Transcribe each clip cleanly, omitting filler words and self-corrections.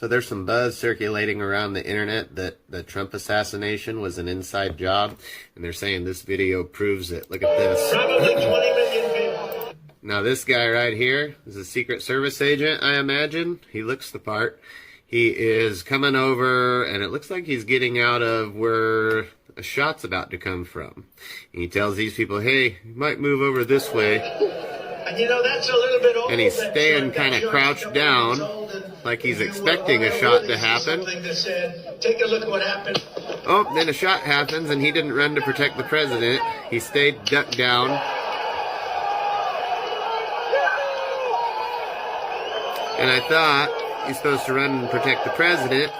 So there's some buzz circulating around the internet that the Trump assassination was an inside job, and they're saying this video proves it. Look at this. Probably 20 million people. Now this guy right here is a Secret Service agent, I imagine. He looks the part. He is coming over, and it looks like he's getting out of where a shot's about to come from. And he tells these people, hey, you might move over this way. And you know, that's a little bit old. And he's staying kind of crouched down, like he's expecting a shot to happen. Take a look at what happened. Oh, then a shot happens, and he didn't run to protect the president. He stayed ducked down. And I thought he's supposed to run and protect the president.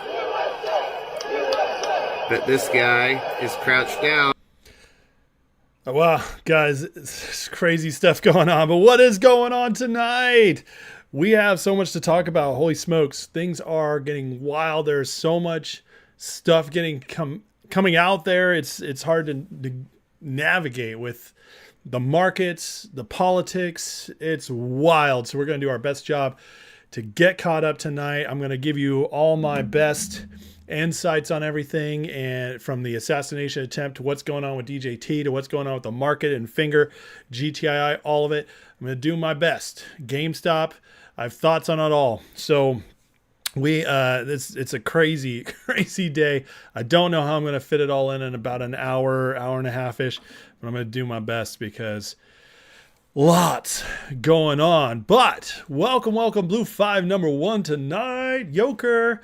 But this guy is crouched down. Wow, guys, it's crazy stuff going on. But what is going on tonight? We have so much to talk about. Holy smokes, things are getting wild. There's so much stuff coming out there. It's hard to navigate with the markets, the politics. It's wild. So we're going to do our best job to get caught up tonight. I'm going to give you all my best insights on everything, and from the assassination attempt to what's going on with DJT to what's going on with the market and Finger, GTII, all of it. I'm going to do my best. GameStop, I have thoughts on it all. So it's a crazy day. I don't know how I'm going to fit it all in about an hour and a half-ish, but I'm going to do my best because lots going on. But welcome, Blue 5 number 1 tonight. Yoker.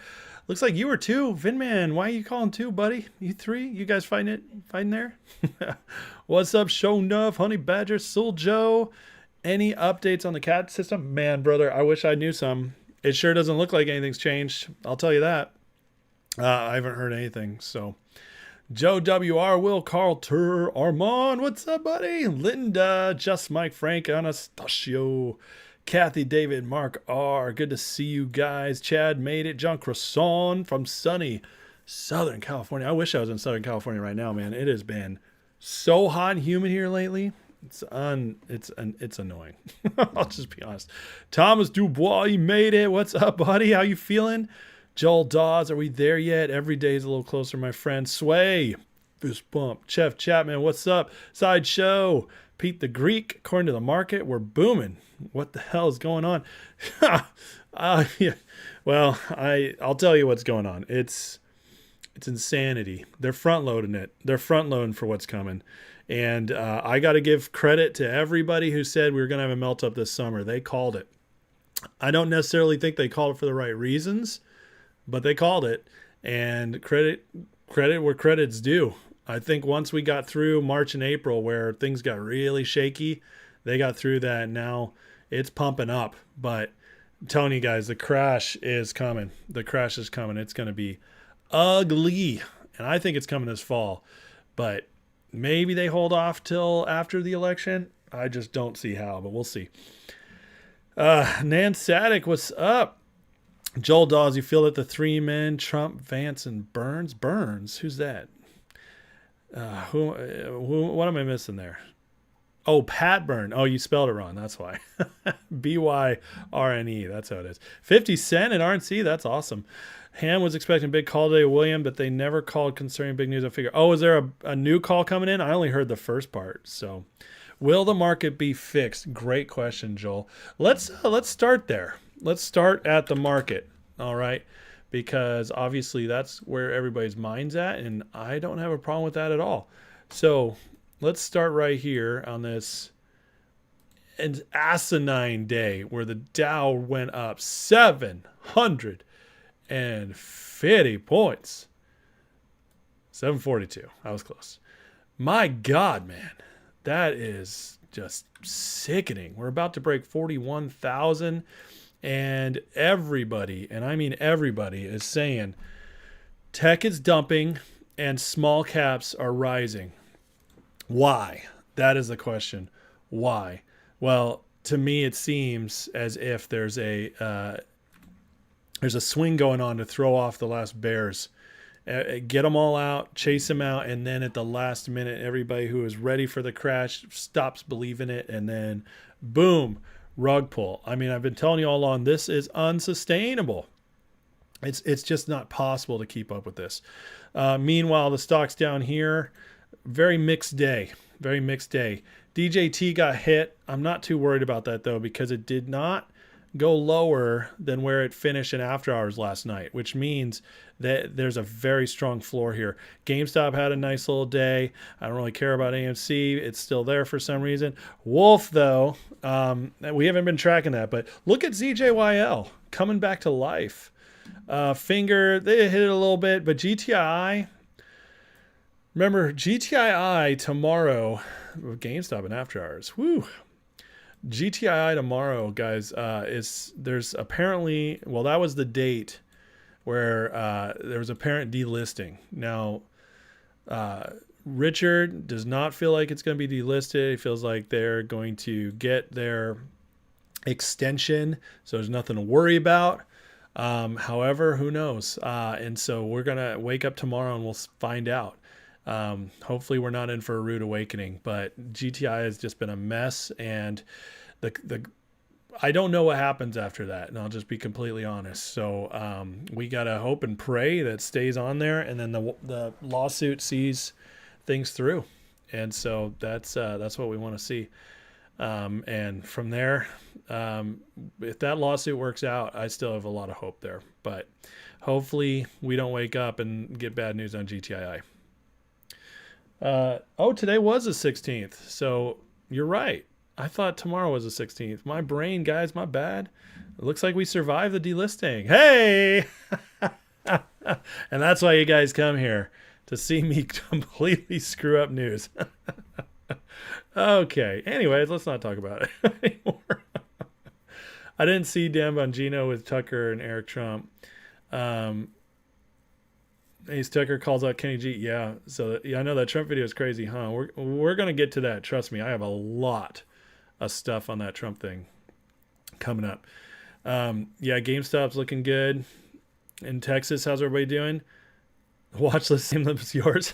Looks like you were 2. Vinman, why are you calling 2, buddy? You 3? You guys fighting there? What's up, Show Nuff, Honey Badger, Soul Joe? Any updates on the cat system? Man, brother, I wish I knew some. It sure doesn't look like anything's changed. I'll tell you that. I haven't heard anything, so. Joe WR, Will, Carl, Tur, Armand, what's up, buddy? Linda, Just Mike, Frank, Anastasio, Kathy, David, Mark R. Good to see you guys. Chad made it. John Croissant from sunny Southern California. I wish I was in Southern California right now, man. It has been so hot and humid here lately. It's annoying. I'll just be honest. Thomas Dubois, you made it. What's up, buddy? How you feeling? Joel Dawes, are we there yet? Every day is a little closer, my friend. Sway, fist bump. Chef Chapman, what's up? Sideshow. Pete the Greek, according to the market, we're booming. What the hell is going on? Yeah. Well, I'll tell you what's going on. It's insanity. They're front loading it. They're front loading for what's coming. And I got to give credit to everybody who said we were going to have a melt up this summer. They called it. I don't necessarily think they called it for the right reasons, but they called it. And credit where credit's due. I think once we got through March and April where things got really shaky, they got through that, and now it's pumping up. But I'm telling you guys, the crash is coming. The crash is coming. It's going to be ugly, and I think it's coming this fall. But maybe they hold off till after the election. I just don't see how, but we'll see. Nan Sadek, what's up? Joel Dawes, you feel that the 3 men, Trump, Vance, and Burns? Burns? Who's that? What am I missing there? Oh, Pat Byrne. Oh, you spelled it wrong. That's why. BYRNE. That's how it is. 50 Cent at RNC. That's awesome. Ham was expecting a big call today, William, but they never called concerning big news. I figure, oh, is there a new call coming in? I only heard the first part. So will the market be fixed? Great question, Joel. Let's start there. Let's start at the market. All right. Because obviously that's where everybody's mind's at, and I don't have a problem with that at all. So let's start right here on this asinine day where the Dow went up 750 points. 742. I was close. My God, man, that is just sickening. We're about to break 41,000. And everybody, and I mean everybody, is saying tech is dumping and small caps are rising. Why? That is the question. Why? Well, to me, it seems as if there's a swing going on to throw off the last bears. Get them all out, chase them out, and then at the last minute, everybody who is ready for the crash stops believing it, and then boom, rug pull. I mean, I've been telling you all along, this is unsustainable. It's just not possible to keep up with this. Meanwhile, the stocks down here, very mixed day. Very mixed day. DJT got hit. I'm not too worried about that though, because it did not go lower than where it finished in after hours last night, which means that there's a very strong floor here. GameStop had a nice little day. I don't really care about AMC. It's still there for some reason. Wolf, though, we haven't been tracking that, but look at ZJYL coming back to life. Finger, they hit it a little bit, but GTII, remember GTII tomorrow, GameStop and after hours. Woo. GTII tomorrow, guys, there's apparently, well, that was the date where there was apparent delisting. Now, Richard does not feel like it's going to be delisted. He feels like they're going to get their extension, so there's nothing to worry about. However, who knows? And so we're going to wake up tomorrow and we'll find out. Hopefully we're not in for a rude awakening, but GTI has just been a mess, and I don't know what happens after that, and I'll just be completely honest. So we gotta hope and pray that it stays on there, and then the lawsuit sees things through, and so that's what we want to see. And from there, if that lawsuit works out, I still have a lot of hope there. But hopefully we don't wake up and get bad news on GTII. Today was the 16th, so you're right. I thought tomorrow was the 16th. My brain, guys, my bad. It looks like we survived the delisting. Hey! And that's why you guys come here, to see me completely screw up news. Okay, anyways, let's not talk about it anymore. I didn't see Dan Bongino with Tucker and Eric Trump. Ace Tucker calls out Kenny G. Yeah, so yeah, I know that Trump video is crazy, huh? We're gonna get to that. Trust me, I have a lot of stuff on that Trump thing coming up. Yeah, GameStop's looking good. In Texas, how's everybody doing? Watch list, same as yours.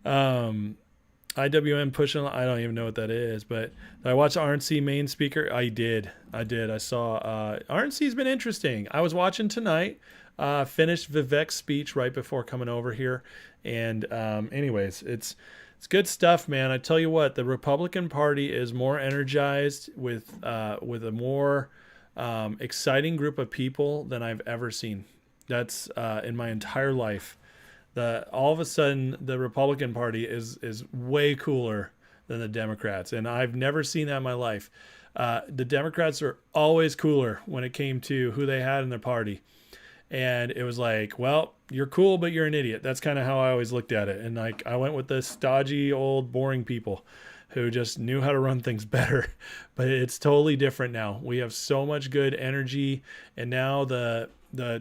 IWM pushing. I don't even know what that is, but I watched RNC main speaker. I did. I saw RNC's been interesting. I was watching tonight. Finished Vivek's speech right before coming over here, and anyways, it's good stuff, man. I tell you what, the Republican Party is more energized with a more exciting group of people than I've ever seen. That's in my entire life. All of a sudden, the Republican Party is way cooler than the Democrats, and I've never seen that in my life. The Democrats are always cooler when it came to who they had in their party. And it was like, well, you're cool, but you're an idiot. That's kind of how I always looked at it. And like, I went with the stodgy, old, boring people who just knew how to run things better. But it's totally different now. We have so much good energy. And now the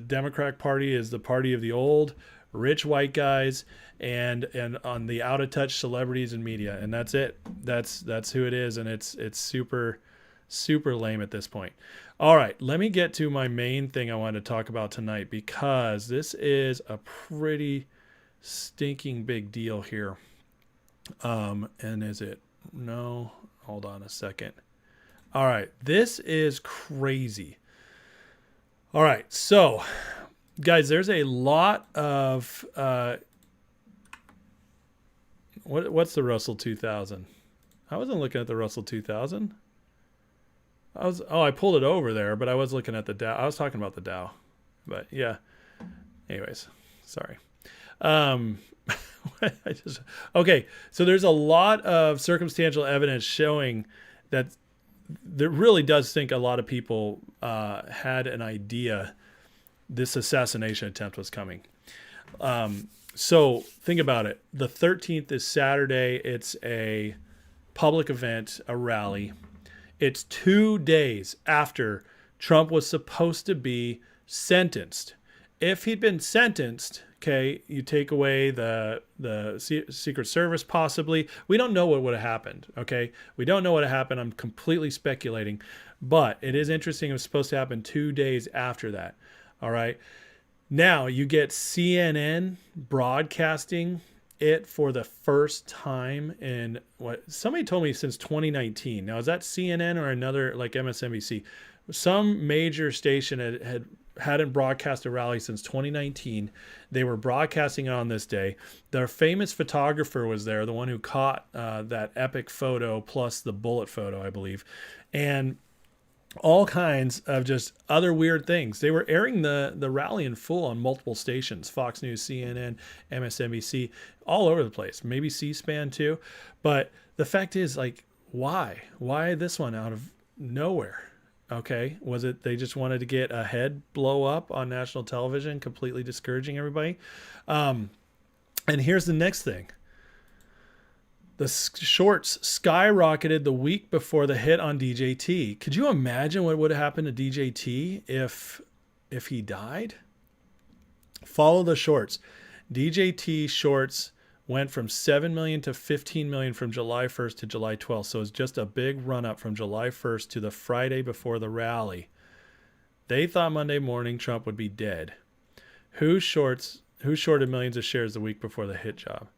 Democratic Party is the party of the old, rich white guys and on the out of touch celebrities and media. And that's it. That's who it is. And it's super, super lame at this point. All right, let me get to my main thing I wanted to talk about tonight, because this is a pretty stinking big deal here. And is it? No, hold on a second. All right, this is crazy. All right, so guys, there's a lot of what's the Russell 2000? I wasn't looking at the Russell 2000. I pulled it over there, but I was looking at the Dow. I was talking about the Dow, but yeah. Anyways, sorry. Okay. So there's a lot of circumstantial evidence showing that there really does think a lot of people had an idea this assassination attempt was coming. So think about it. The 13th is Saturday. It's a public event, a rally. It's 2 days after Trump was supposed to be sentenced. If he'd been sentenced, okay, you take away the Secret Service possibly. We don't know what would have happened, okay? We don't know what happened. I'm completely speculating. But it is interesting. It was supposed to happen 2 days after that, all right? Now you get CNN broadcasting it for the first time in what somebody told me since 2019. Now, is that CNN or another like MSNBC? Some major station hadn't broadcast a rally since 2019. They were broadcasting it on this day. Their famous photographer was there, the one who caught that epic photo plus the bullet photo, I believe, and all kinds of just other weird things. They were airing the rally in full on multiple stations, Fox News, CNN, MSNBC, all over the place, maybe C-SPAN too. But the fact is, like, why this one out of nowhere? Okay, was it they just wanted to get a head blow up on national television, completely discouraging everybody? And here's the next thing. The shorts skyrocketed the week before the hit on DJT. Could you imagine what would have happened to DJT if he died? Follow the shorts. DJT shorts went from 7 million to 15 million from July 1st to July 12th. So it's just a big run up from July 1st to the Friday before the rally. They thought Monday morning Trump would be dead. Who shorted millions of shares the week before the hit job?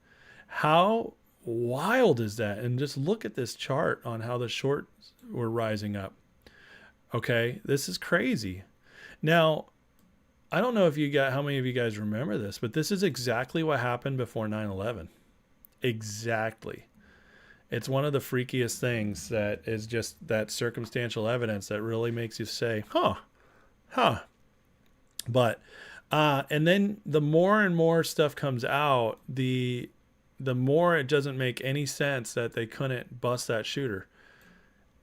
How wild is that? And just look at this chart on how the shorts were rising up. Okay, this is crazy. Now, I don't know how many of you guys remember this, but this is exactly what happened before 9/11. Exactly. It's one of the freakiest things that is just that circumstantial evidence that really makes you say, huh. But, and then the more and more stuff comes out, the more it doesn't make any sense that they couldn't bust that shooter.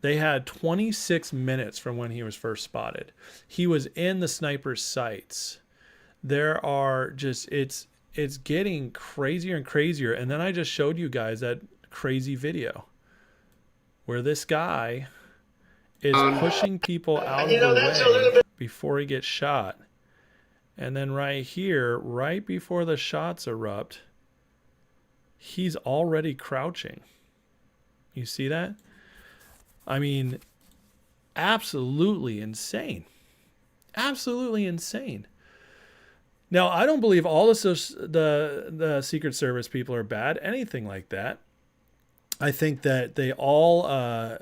They had 26 minutes from when he was first spotted. He was in the sniper's sights. There are just, it's getting crazier and crazier. And then I just showed you guys that crazy video where this guy is pushing people out of the way before he gets shot. And then right here, right before the shots erupt, he's already crouching. You see that? I mean, absolutely insane. Absolutely insane. Now, I don't believe all the Secret Service people are bad, anything like that. I think that they all, I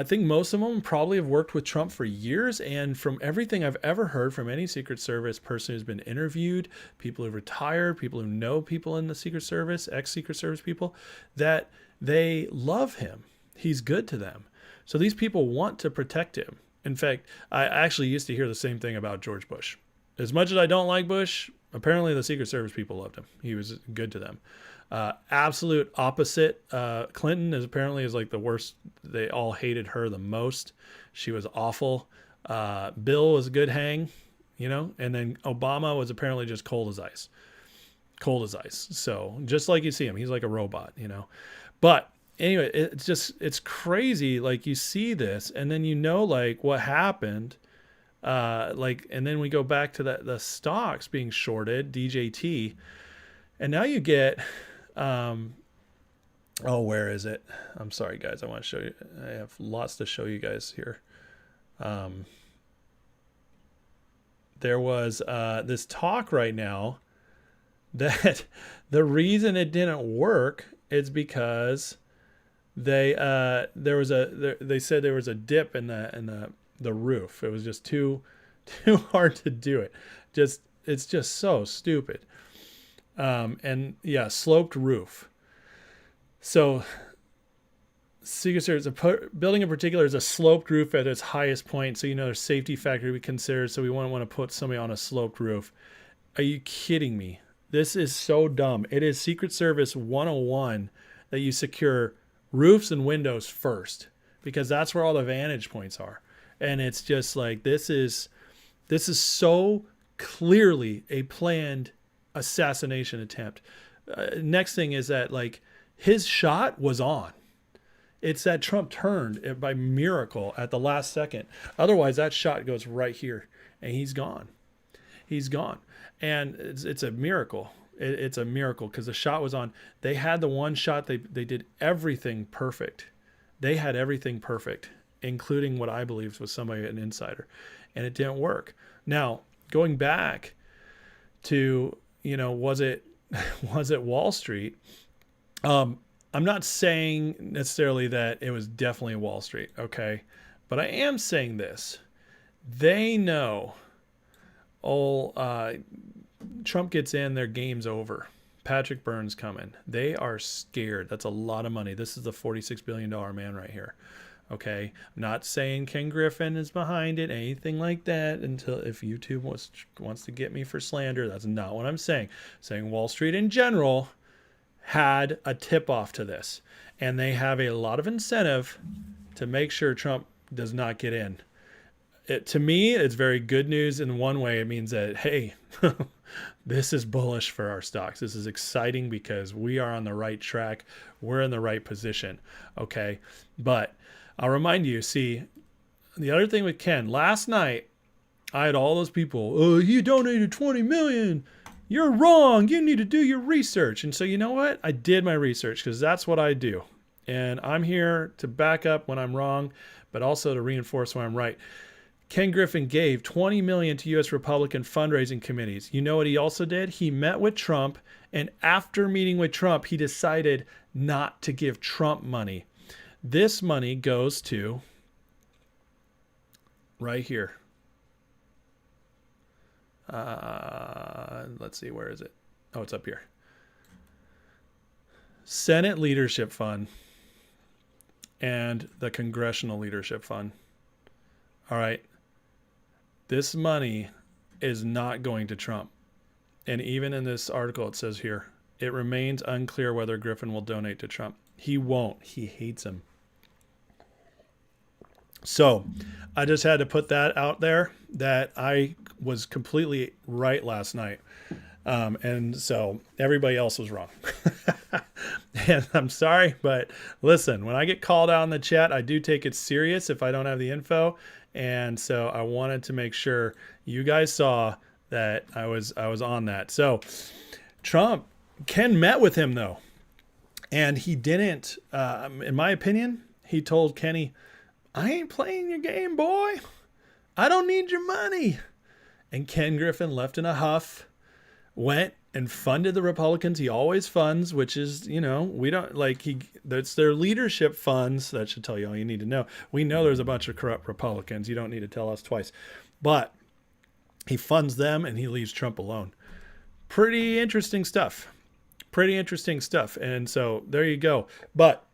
think most of them probably have worked with Trump for years. And from everything I've ever heard from any Secret Service person who's been interviewed, people who've retired, people who know people in the Secret Service, ex-Secret Service people, that they love him. He's good to them. So these people want to protect him. In fact, I actually used to hear the same thing about George Bush. As much as I don't like Bush, apparently the Secret Service people loved him. He was good to them. Absolute opposite. Clinton is like the worst. They all hated her the most. She was awful. Bill was a good hang, and then Obama was apparently just cold as ice. Cold as ice. So just like you see him, he's like a robot, But anyway, it's crazy. Like you see this and then like what happened. And then we go back to the stocks being shorted, DJT. And now you get, where is it? I'm sorry, guys. I want to show you. I have lots to show you guys here. There was this talk right now that the reason it didn't work is because they said there was a dip in the roof. It was just too hard to do it. It's just so stupid. And yeah, sloped roof. So Secret Service, building in particular is a sloped roof at its highest point. So, there's safety factor we consider. So we want to put somebody on a sloped roof. Are you kidding me? This is so dumb. It is Secret Service 101 that you secure roofs and windows first, because that's where all the vantage points are. And it's just like, this is so clearly a planned assassination attempt. Next thing is that like his shot was on. It's that Trump turned by miracle at the last second. Otherwise, that shot goes right here and he's gone. He's gone. And it's a miracle. It's a miracle because the shot was on. They had the one shot. They did everything perfect. They had everything perfect, including what I believe was somebody, an insider. And it didn't work. Now, going back to, was it Wall Street? I'm not saying necessarily that it was definitely Wall Street, okay? But I am saying this. They know Trump gets in, their game's over. Patrick Byrne's coming. They are scared. That's a lot of money. This is the $46 billion man right here. Okay, I'm not saying Ken Griffin is behind it, anything like that. Until if YouTube wants to get me for slander, that's not what I'm saying. I'm saying Wall Street in general had a tip off to this, and they have a lot of incentive to make sure Trump does not get in. To me, it's very good news. In one way, it means that, hey, this is bullish for our stocks. This is exciting because we are on the right track. We're in the right position. Okay, but I'll remind you, see, the other thing with Ken, last night, I had all those people, oh, you donated 20 million. You're wrong. You need to do your research. And so you know what? I did my research because that's what I do. And I'm here to back up when I'm wrong, but also to reinforce when I'm right. Ken Griffin gave $20 million to U.S. Republican fundraising committees. You know what he also did? He met with Trump, and after meeting with Trump, he decided not to give Trump money. This money goes to right here. Let's see, where is it? Oh, it's up here. Senate Leadership Fund and the Congressional Leadership Fund. All right. This money is not going to Trump. And even in this article, it says here, it remains unclear whether Griffin will donate to Trump. He won't. He hates him. So I just had to put that out there that I was completely right last night. And so everybody else was wrong. And I'm sorry, but listen, when I get called out in the chat, I do take it serious if I don't have the info. And so I wanted to make sure you guys saw that I was on that. So Ken met with him though. And he didn't, in my opinion, he told Kenny, I ain't playing your game, boy. I don't need your money. And Ken Griffin left in a huff, went and funded the Republicans he always funds, which is, we don't that's their leadership funds. That should tell you all you need to know. We know there's a bunch of corrupt Republicans. You don't need to tell us twice. But he funds them and he leaves Trump alone. Pretty interesting stuff. And so there you go. But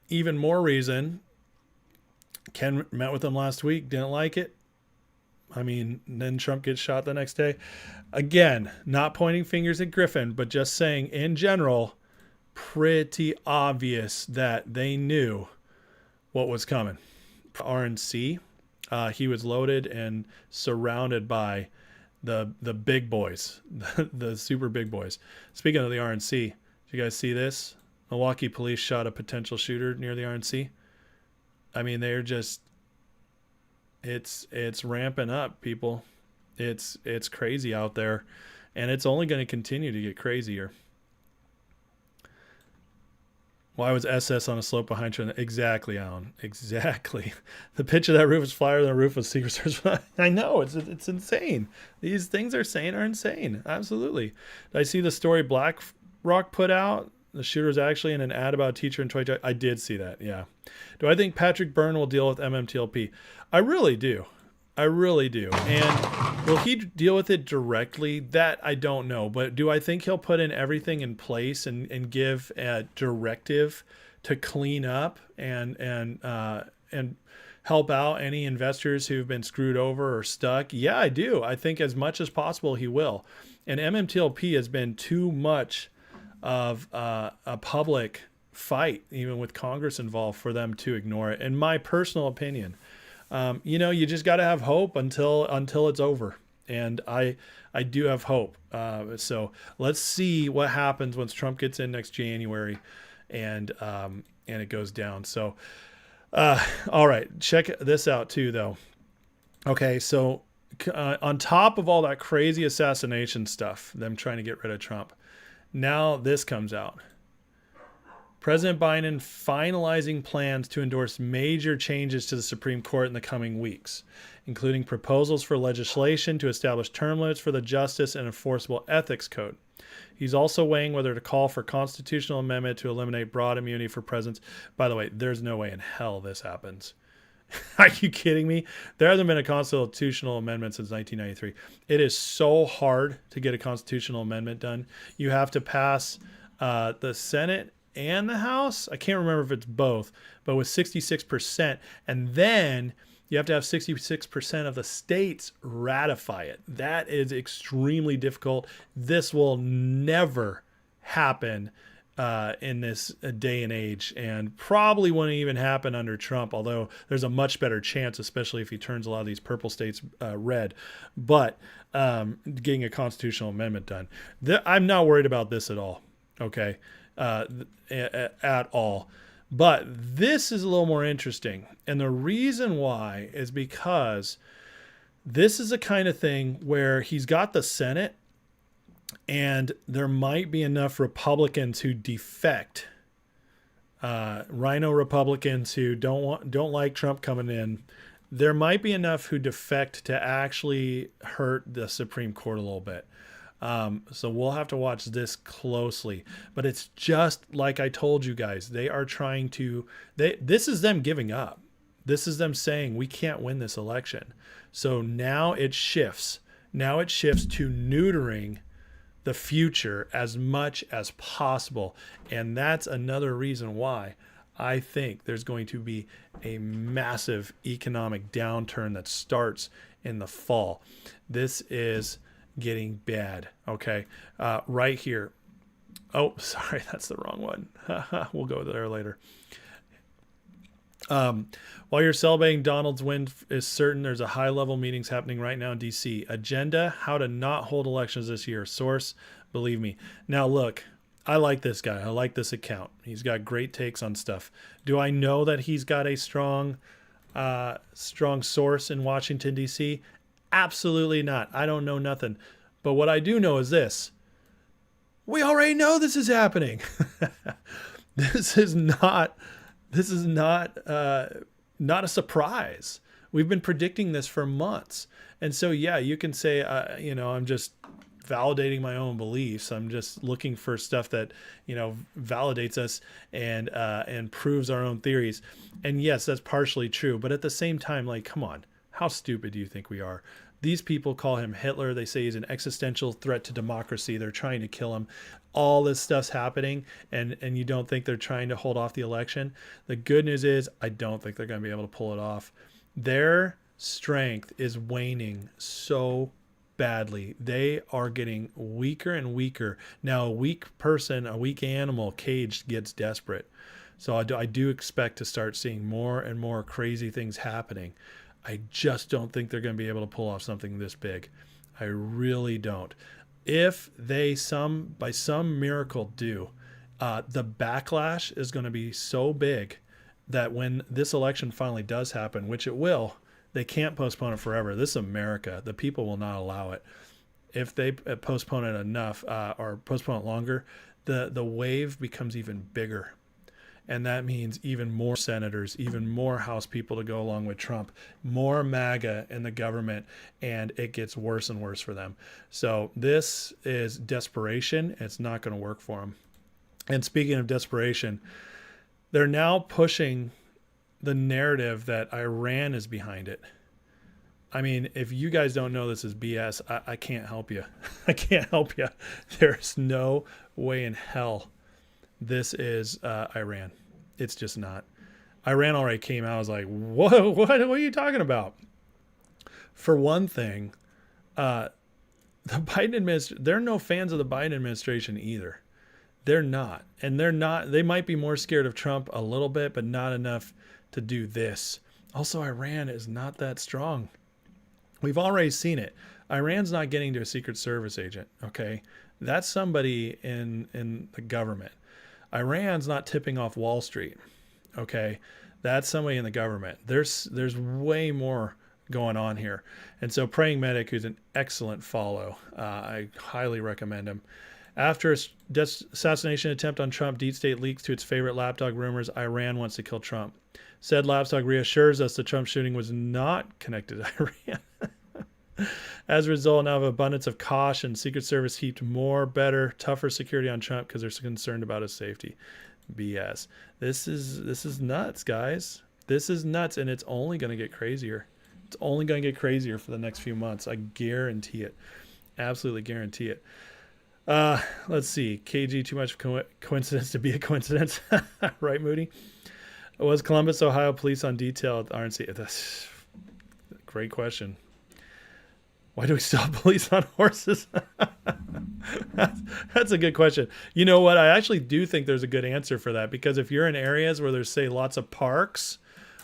even more reason, Ken met with him last week, didn't like it. I mean, then Trump gets shot the next day. Again, not pointing fingers at Griffin, but just saying in general, pretty obvious that they knew what was coming. RNC, he was loaded and surrounded by the big boys, the super big boys. Speaking of the RNC, did you guys see this? Milwaukee police shot a potential shooter near the RNC. I mean, they're just, it's ramping up, people. It's crazy out there, and it's only going to continue to get crazier. Why was SS on a slope behind China? Exactly, Alan. Exactly. The pitch of that roof is flyer than the roof of Secret Service. I know, it's insane. These things they're saying are insane. Absolutely. Did I see the story BlackRock put out? The shooter was actually in an ad about a teacher in 2020. I did see that, yeah. Do I think Patrick Byrne will deal with MMTLP? I really do. And will he deal with it directly? That I don't know. But do I think he'll put in everything in place and give a directive to clean up and help out any investors who've been screwed over or stuck? Yeah, I do. I think as much as possible he will. And MMTLP has been too much of a public fight, even with Congress involved, for them to ignore it. In my personal opinion, you just got to have hope until it's over. And I do have hope. So let's see what happens once Trump gets in next January and it goes down. So, all right, check this out too, though. Okay. So, on top of all that crazy assassination stuff, them trying to get rid of Trump, now this comes out. President Biden finalizing plans to endorse major changes to the Supreme Court in the coming weeks, including proposals for legislation to establish term limits for the Justice and Enforceable Ethics Code. He's also weighing whether to call for constitutional amendment to eliminate broad immunity for presidents. By the way, there's no way in hell this happens. Are you kidding me? There hasn't been a constitutional amendment since 1993. It is so hard to get a constitutional amendment done. You have to pass the Senate and the House. I can't remember if it's both, but with 66%. And then you have to have 66% of the states ratify it. That is extremely difficult. This will never happen in this day and age, and probably wouldn't even happen under Trump, although there's a much better chance, especially if he turns a lot of these purple states red. But getting a constitutional amendment done, I'm not worried about this at all. Okay, at all. But this is a little more interesting. And the reason why is because this is a kind of thing where he's got the Senate, and there might be enough Republicans who defect, Rhino Republicans who don't like Trump coming in. There might be enough who defect to actually hurt the Supreme Court a little bit. So we'll have to watch this closely. But it's just like I told you guys, they are trying to, this is them giving up. This is them saying we can't win this election. So now it shifts. Now it shifts to neutering the future as much as possible. And that's another reason why I think there's going to be a massive economic downturn that starts in the fall. This is getting bad. Okay. Right here. Oh, sorry. That's the wrong one. We'll go there later. While you're celebrating Donald's win is certain, there's a high-level meetings happening right now in D.C. Agenda, how to not hold elections this year. Source, believe me. Now, look, I like this guy. I like this account. He's got great takes on stuff. Do I know that he's got a strong source in Washington, D.C.? Absolutely not. I don't know nothing. But what I do know is this. We already know this is happening. This is not not a surprise. We've been predicting this for months. And so, yeah, you can say, I'm just validating my own beliefs. I'm just looking for stuff that, validates us and proves our own theories. And yes, that's partially true. But at the same time, like, come on, how stupid do you think we are? These people call him Hitler. They say he's an existential threat to democracy. They're trying to kill him. All this stuff's happening, and you don't think they're trying to hold off the election? The good news is I don't think they're going to be able to pull it off. Their strength is waning so badly. They are getting weaker and weaker. Now, a weak person, a weak animal caged gets desperate. So I do expect to start seeing more and more crazy things happening. I just don't think they're going to be able to pull off something this big. I really don't. If they by some miracle do, the backlash is going to be so big that when this election finally does happen, which it will, they can't postpone it forever. This is America. The people will not allow it. If they postpone it enough or postpone it longer, the wave becomes even bigger. And that means even more senators, even more House people to go along with Trump, more MAGA in the government, and it gets worse and worse for them. So this is desperation. It's not going to work for them. And speaking of desperation, they're now pushing the narrative that Iran is behind it. I mean, if you guys don't know this is BS, I can't help you. I can't help you. There's no way in hell this is Iran. It's just not. Iran already came out. I was like, what are you talking about? For one thing, the Biden administration, they're no fans of the Biden administration either. They're not. And they might be more scared of Trump a little bit, but not enough to do this. Also, Iran is not that strong. We've already seen it. Iran's not getting to a Secret Service agent, okay? That's somebody in the government. Iran's not tipping off Wall Street, okay? That's somebody in the government. There's way more going on here. And so Praying Medic, who's an excellent follow, I highly recommend him. After assassination attempt on Trump, Deep State leaks to its favorite lapdog rumors, Iran wants to kill Trump. Said lapdog reassures us the Trump shooting was not connected to Iran. As a result, now of abundance of caution, Secret Service heaped more, better, tougher security on Trump because they're concerned about his safety. BS. This is nuts, guys. This is nuts, and it's only going to get crazier. It's only going to get crazier for the next few months. I guarantee it. Absolutely guarantee it. Let's see. KG, too much coincidence to be a coincidence. Right, Moody? Was Columbus, Ohio police on detail at the RNC? That's a great question. Why do we still have police on horses? That's a good question. You know what? I actually do think there's a good answer for that, because if you're in areas where there's, say, lots of parks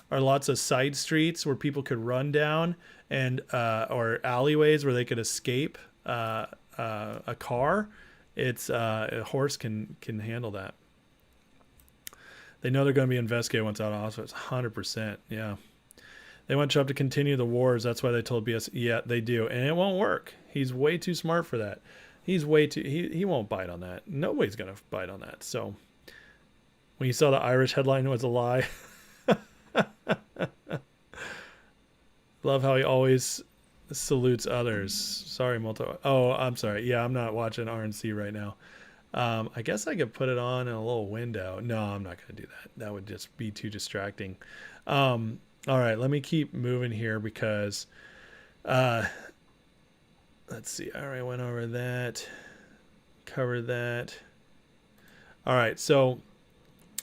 or lots of side streets where people could run down, and or alleyways where they could escape a car, a horse can handle that. They know they're going to be investigated once out of hospital. 100%. Yeah. They want Trump to continue the wars. That's why they told BS. Yeah, they do. And it won't work. He's way too smart for that. He's way too, he won't bite on that. Nobody's going to bite on that. So when you saw the Irish headline, it was a lie. Love how he always salutes others. Sorry, Oh, I'm sorry. Yeah, I'm not watching RNC right now. I guess I could put it on in a little window. No, I'm not going to do that. That would just be too distracting. All right, let me keep moving here because, let's see. All right, went over that, covered that. All right, so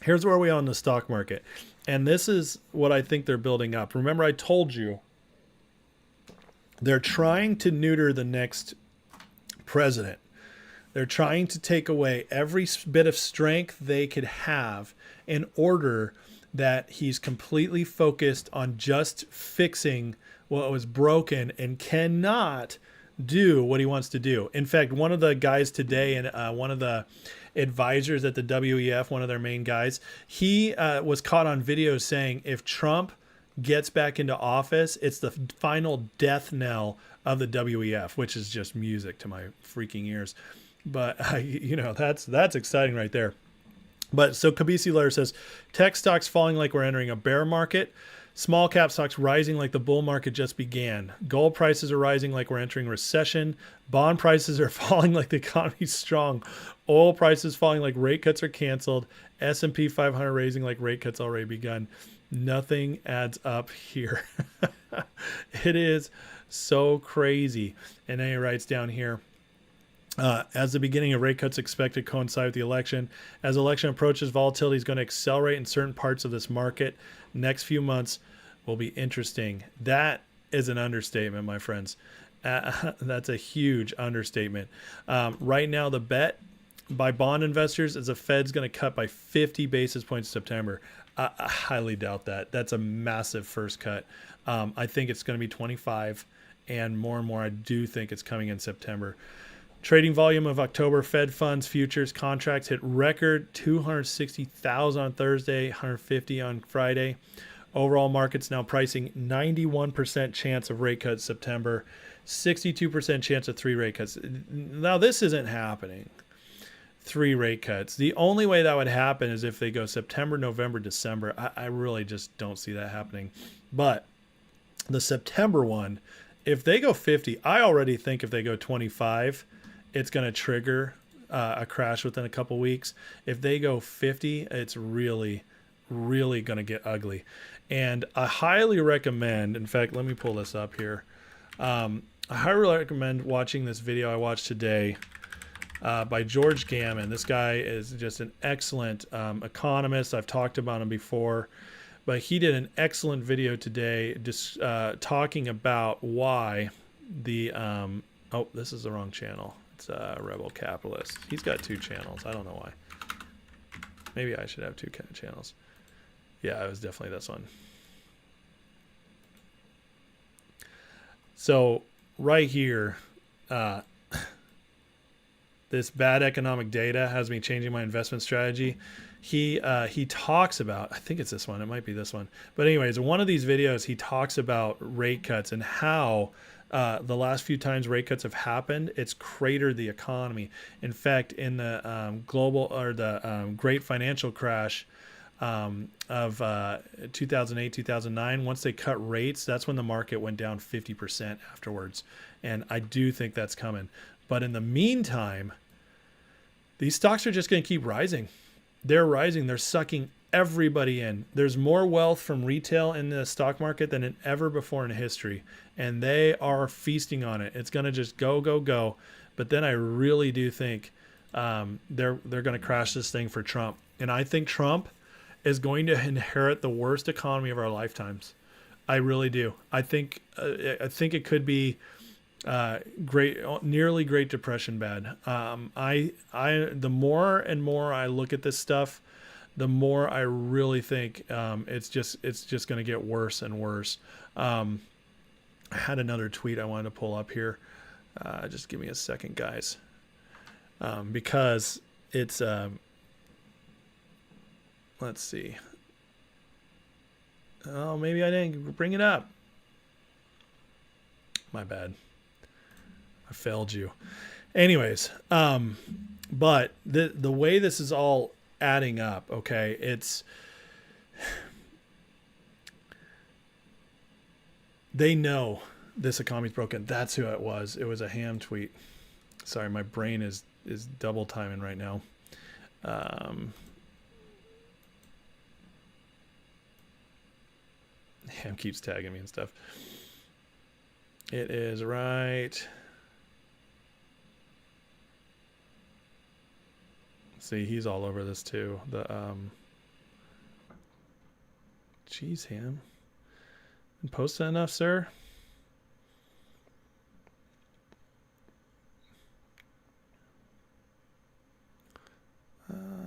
here's where we are on the stock market. And this is what I think they're building up. Remember, I told you they're trying to neuter the next president. They're trying to take away every bit of strength they could have in order that he's completely focused on just fixing what was broken and cannot do what he wants to do. In fact, one of the guys today, and one of the advisors at the WEF, one of their main guys, he was caught on video saying if Trump gets back into office, it's the final death knell of the WEF, which is just music to my freaking ears. But, you know, that's exciting right there. But so Kabisi Letter says, tech stocks falling like we're entering a bear market. Small cap stocks rising like the bull market just began. Gold prices are rising like we're entering recession. Bond prices are falling like the economy's strong. Oil prices falling like rate cuts are canceled. S&P 500 raising like rate cuts already begun. Nothing adds up here. It is so crazy. And then he writes down here, as the beginning of rate cuts expected to coincide with the election. As election approaches, volatility is going to accelerate in certain parts of this market. Next few months will be interesting. That is an understatement, my friends. That's a huge understatement. Right now, the bet by bond investors is the Fed's going to cut by 50 basis points in September. I highly doubt that. That's a massive first cut. I think it's going to be 25, and more, I do think it's coming in September. Trading volume of October Fed funds futures contracts hit record 260,000 on Thursday, 150 on Friday. Overall markets now pricing 91% chance of rate cuts September, 62% chance of 3 rate cuts. Now this isn't happening. 3 rate cuts. The only way that would happen is if they go September, November, December. I really just don't see that happening. But the September one, if they go 50, I already think if they go 25, it's going to trigger a crash within a couple weeks. If they go 50, it's really, really going to get ugly. And I highly recommend, in fact, let me pull this up here. I highly recommend watching this video I watched today by George Gammon. This guy is just an excellent economist. I've talked about him before. But he did an excellent video today just talking about why the... oh, this is the wrong channel. It's Rebel Capitalist. He's got 2 channels. I don't know why. Maybe I should have 2 channels. Yeah, it was definitely this one. So right here, this bad economic data has me changing my investment strategy. He talks about, I think it's this one. It might be this one. But anyways, in one of these videos, he talks about rate cuts and how the last few times rate cuts have happened, it's cratered the economy. In fact, in the great financial crash of 2008, 2009, once they cut rates, that's when the market went down 50% afterwards. And I do think that's coming. But in the meantime, these stocks are just going to keep rising. They're rising. They're sucking everybody in. There's more wealth from retail in the stock market than ever before in history, and they are feasting on it. It's going to just go, go, go. But then I really do think they're going to crash this thing for Trump, and I think Trump is going to inherit the worst economy of our lifetimes. I really do. I think it could be nearly Great Depression bad. The more and more I look at this stuff, the more I really think it's just going to get worse and worse. I had another tweet I wanted to pull up here. Just give me a second, guys, because it's let's see. Oh, maybe I didn't bring it up. My bad. I failed you. Anyways, but the way this is all adding up, okay, they know this economy's broken. That's who it was. It was a Ham tweet. Sorry, my brain is double timing right now. Ham keeps tagging me and stuff. It is right. See, he's all over this too. Jeez, Ham. Been posted enough, sir?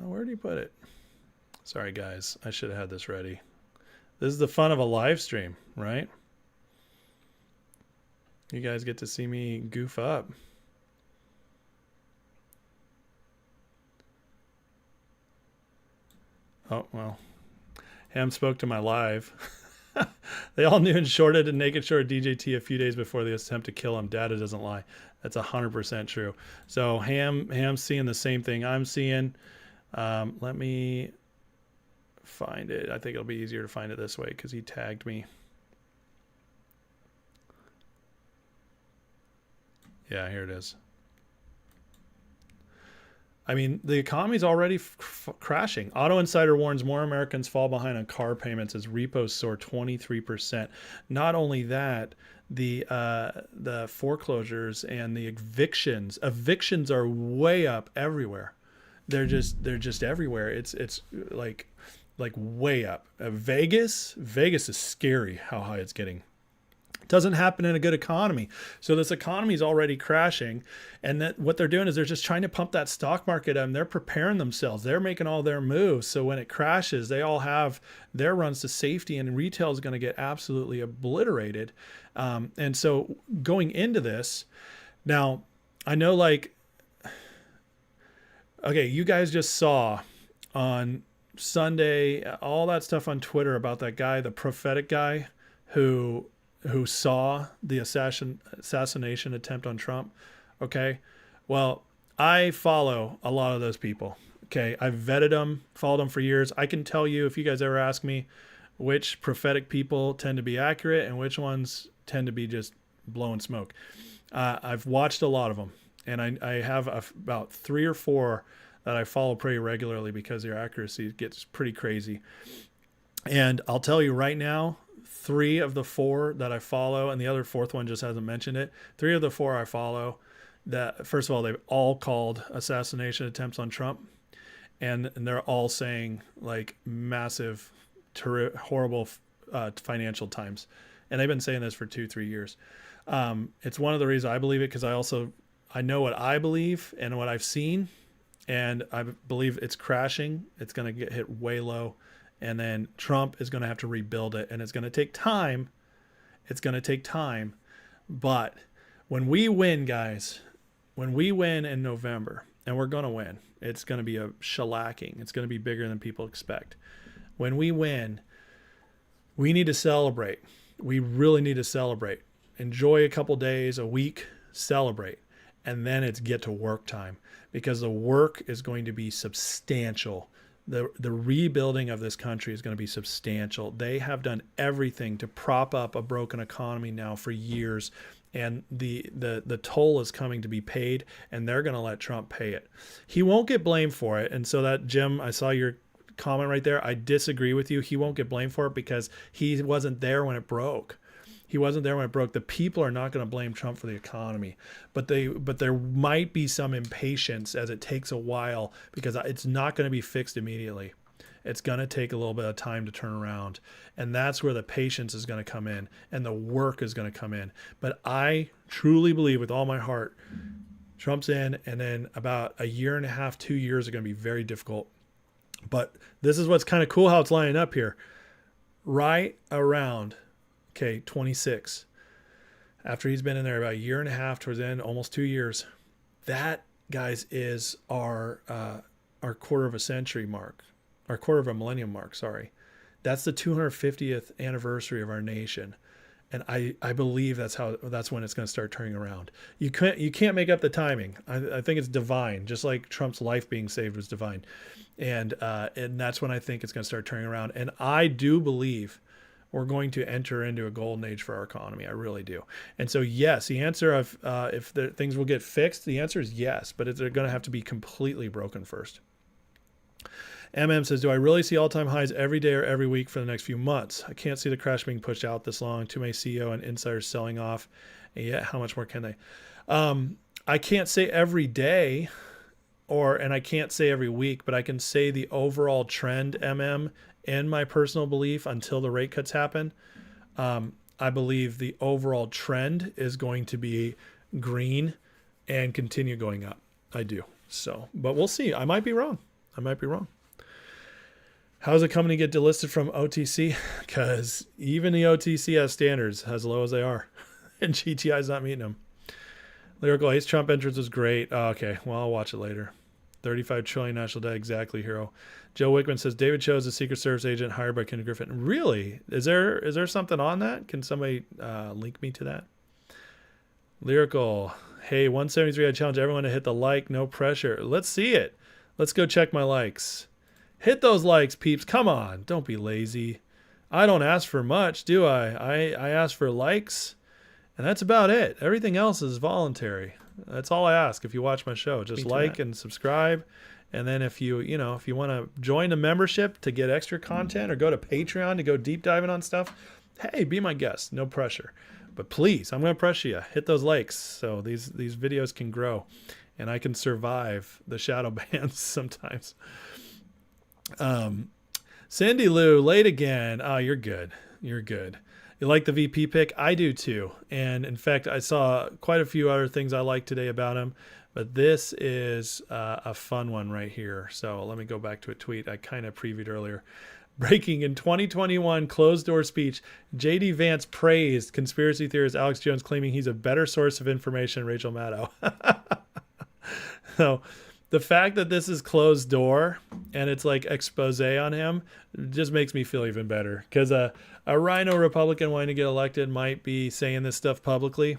Where did he put it? Sorry, guys. I should have had this ready. This is the fun of a live stream, right? You guys get to see me goof up. Oh, well. Ham spoke to my live. They all knew and shorted and naked shorted DJT a few days before the attempt to kill him. Data doesn't lie. That's 100% true. So Ham's seeing the same thing I'm seeing. Let me find it. I think it'll be easier to find it this way because he tagged me. Yeah, here it is. I mean, the economy's already crashing. Auto Insider warns more Americans fall behind on car payments as repos soar 23%. Not only that, the foreclosures and the evictions are way up everywhere. They're just everywhere. It's like way up. Vegas is scary how high it's getting. Doesn't happen in a good economy. So this economy is already crashing, and that what they're doing is they're just trying to pump that stock market up, and they're preparing themselves. They're making all their moves. So when it crashes, they all have their runs to safety, and retail is going to get absolutely obliterated. And so going into this, now I know, like, okay, you guys just saw on Sunday all that stuff on Twitter about that guy, the prophetic guy who saw the assassination attempt on Trump. Okay. Well, I follow a lot of those people. Okay. I've vetted them, followed them for years. I can tell you, if you guys ever ask me, which prophetic people tend to be accurate and which ones tend to be just blowing smoke. I've watched a lot of them, and I have about 3 or 4 that I follow pretty regularly because their accuracy gets pretty crazy. And I'll tell you right now, 3 of the 4 that I follow, and the other 4th one just hasn't mentioned it. 3 of the 4 I follow, that first of all, they've all called assassination attempts on Trump, and they're all saying like massive, horrible financial times, and they've been saying this for 2-3 years. It's one of the reasons I believe it, because I know what I believe and what I've seen, and I believe it's crashing. It's going to get hit way low. And then Trump is going to have to rebuild it, and it's going to take time. It's going to take time. But when we win, guys, when we win in November, and we're going to win, it's going to be a shellacking. It's going to be bigger than people expect. When we win, we need to celebrate. We really need to celebrate. Enjoy a couple days, a week, celebrate. And then it's get to work time, because the work is going to be substantial. The rebuilding of this country is going to be substantial. They have done everything to prop up a broken economy now for years, and the toll is coming to be paid, and they're going to let Trump pay it. He won't get blamed for it. And so that, Jim, I saw your comment right there. I disagree with you. He won't get blamed for it because he wasn't there when it broke. He wasn't there when it broke. The people are not going to blame Trump for the economy, but there might be some impatience as it takes a while because it's not going to be fixed immediately. It's going to take a little bit of time to turn around, and that's where the patience is going to come in and the work is going to come in. But I truly believe with all my heart, Trump's in, and then about a year and a half, 2 years are going to be very difficult. But this is what's kind of cool how it's lining up here. Right around 26, after he's been in there about a year and a half towards the end, almost 2 years, that, guys, is our quarter of a century mark, our quarter of a millennium mark, sorry. That's the 250th anniversary of our nation. And I believe that's when it's going to start turning around. You can't make up the timing. I think it's divine, just like Trump's life being saved was divine. And that's when I think it's going to start turning around. And I do believe we're going to enter into a golden age for our economy. I really do. And so, yes, the answer of if things will get fixed, the answer is yes, but they're going to have to be completely broken first. MM says, do I really see all-time highs every day or every week for the next few months? I can't see the crash being pushed out this long. Too many CEO and insiders selling off. And yet, how much more can they? I can't say every day, and I can't say every week, but I can say the overall trend, MM, in my personal belief until the rate cuts happen. I believe the overall trend is going to be green and continue going up. I do. So, but we'll see. I might be wrong. How's a company get delisted from OTC? Because even the OTC has standards as low as they are, and GTI is not meeting them. Lyrical Ace Trump entrance was great. Oh, okay, well, I'll watch it later. 35 trillion national debt, exactly, hero. Joe Wickman says David Cho is a Secret Service agent hired by Ken Griffin. Really? Is there something on that? Can somebody link me to that? Lyrical. Hey, 173. I challenge everyone to hit the like. No pressure. Let's see it. Let's go check my likes. Hit those likes, peeps. Come on. Don't be lazy. I don't ask for much, do I? I ask for likes, and that's about it. Everything else is voluntary. That's all I ask if you watch my show. Just like and subscribe. And then if you want to join a membership to get extra content or go to Patreon to go deep diving on stuff, hey, be my guest. No pressure. But please, I'm going to pressure you. Hit those likes so these videos can grow and I can survive the shadow bans sometimes. Cindy Lou, late again. Oh, you're good. You like the VP pick? I do too. And in fact, I saw quite a few other things I like today about him, but this is a fun one right here. So let me go back to a tweet I kind of previewed earlier. Breaking in 2021 closed door speech, JD Vance praised conspiracy theorist Alex Jones, claiming he's a better source of information than Rachel Maddow. So the fact that this is closed door and it's like expose on him just makes me feel even better, because a rhino Republican wanting to get elected might be saying this stuff publicly,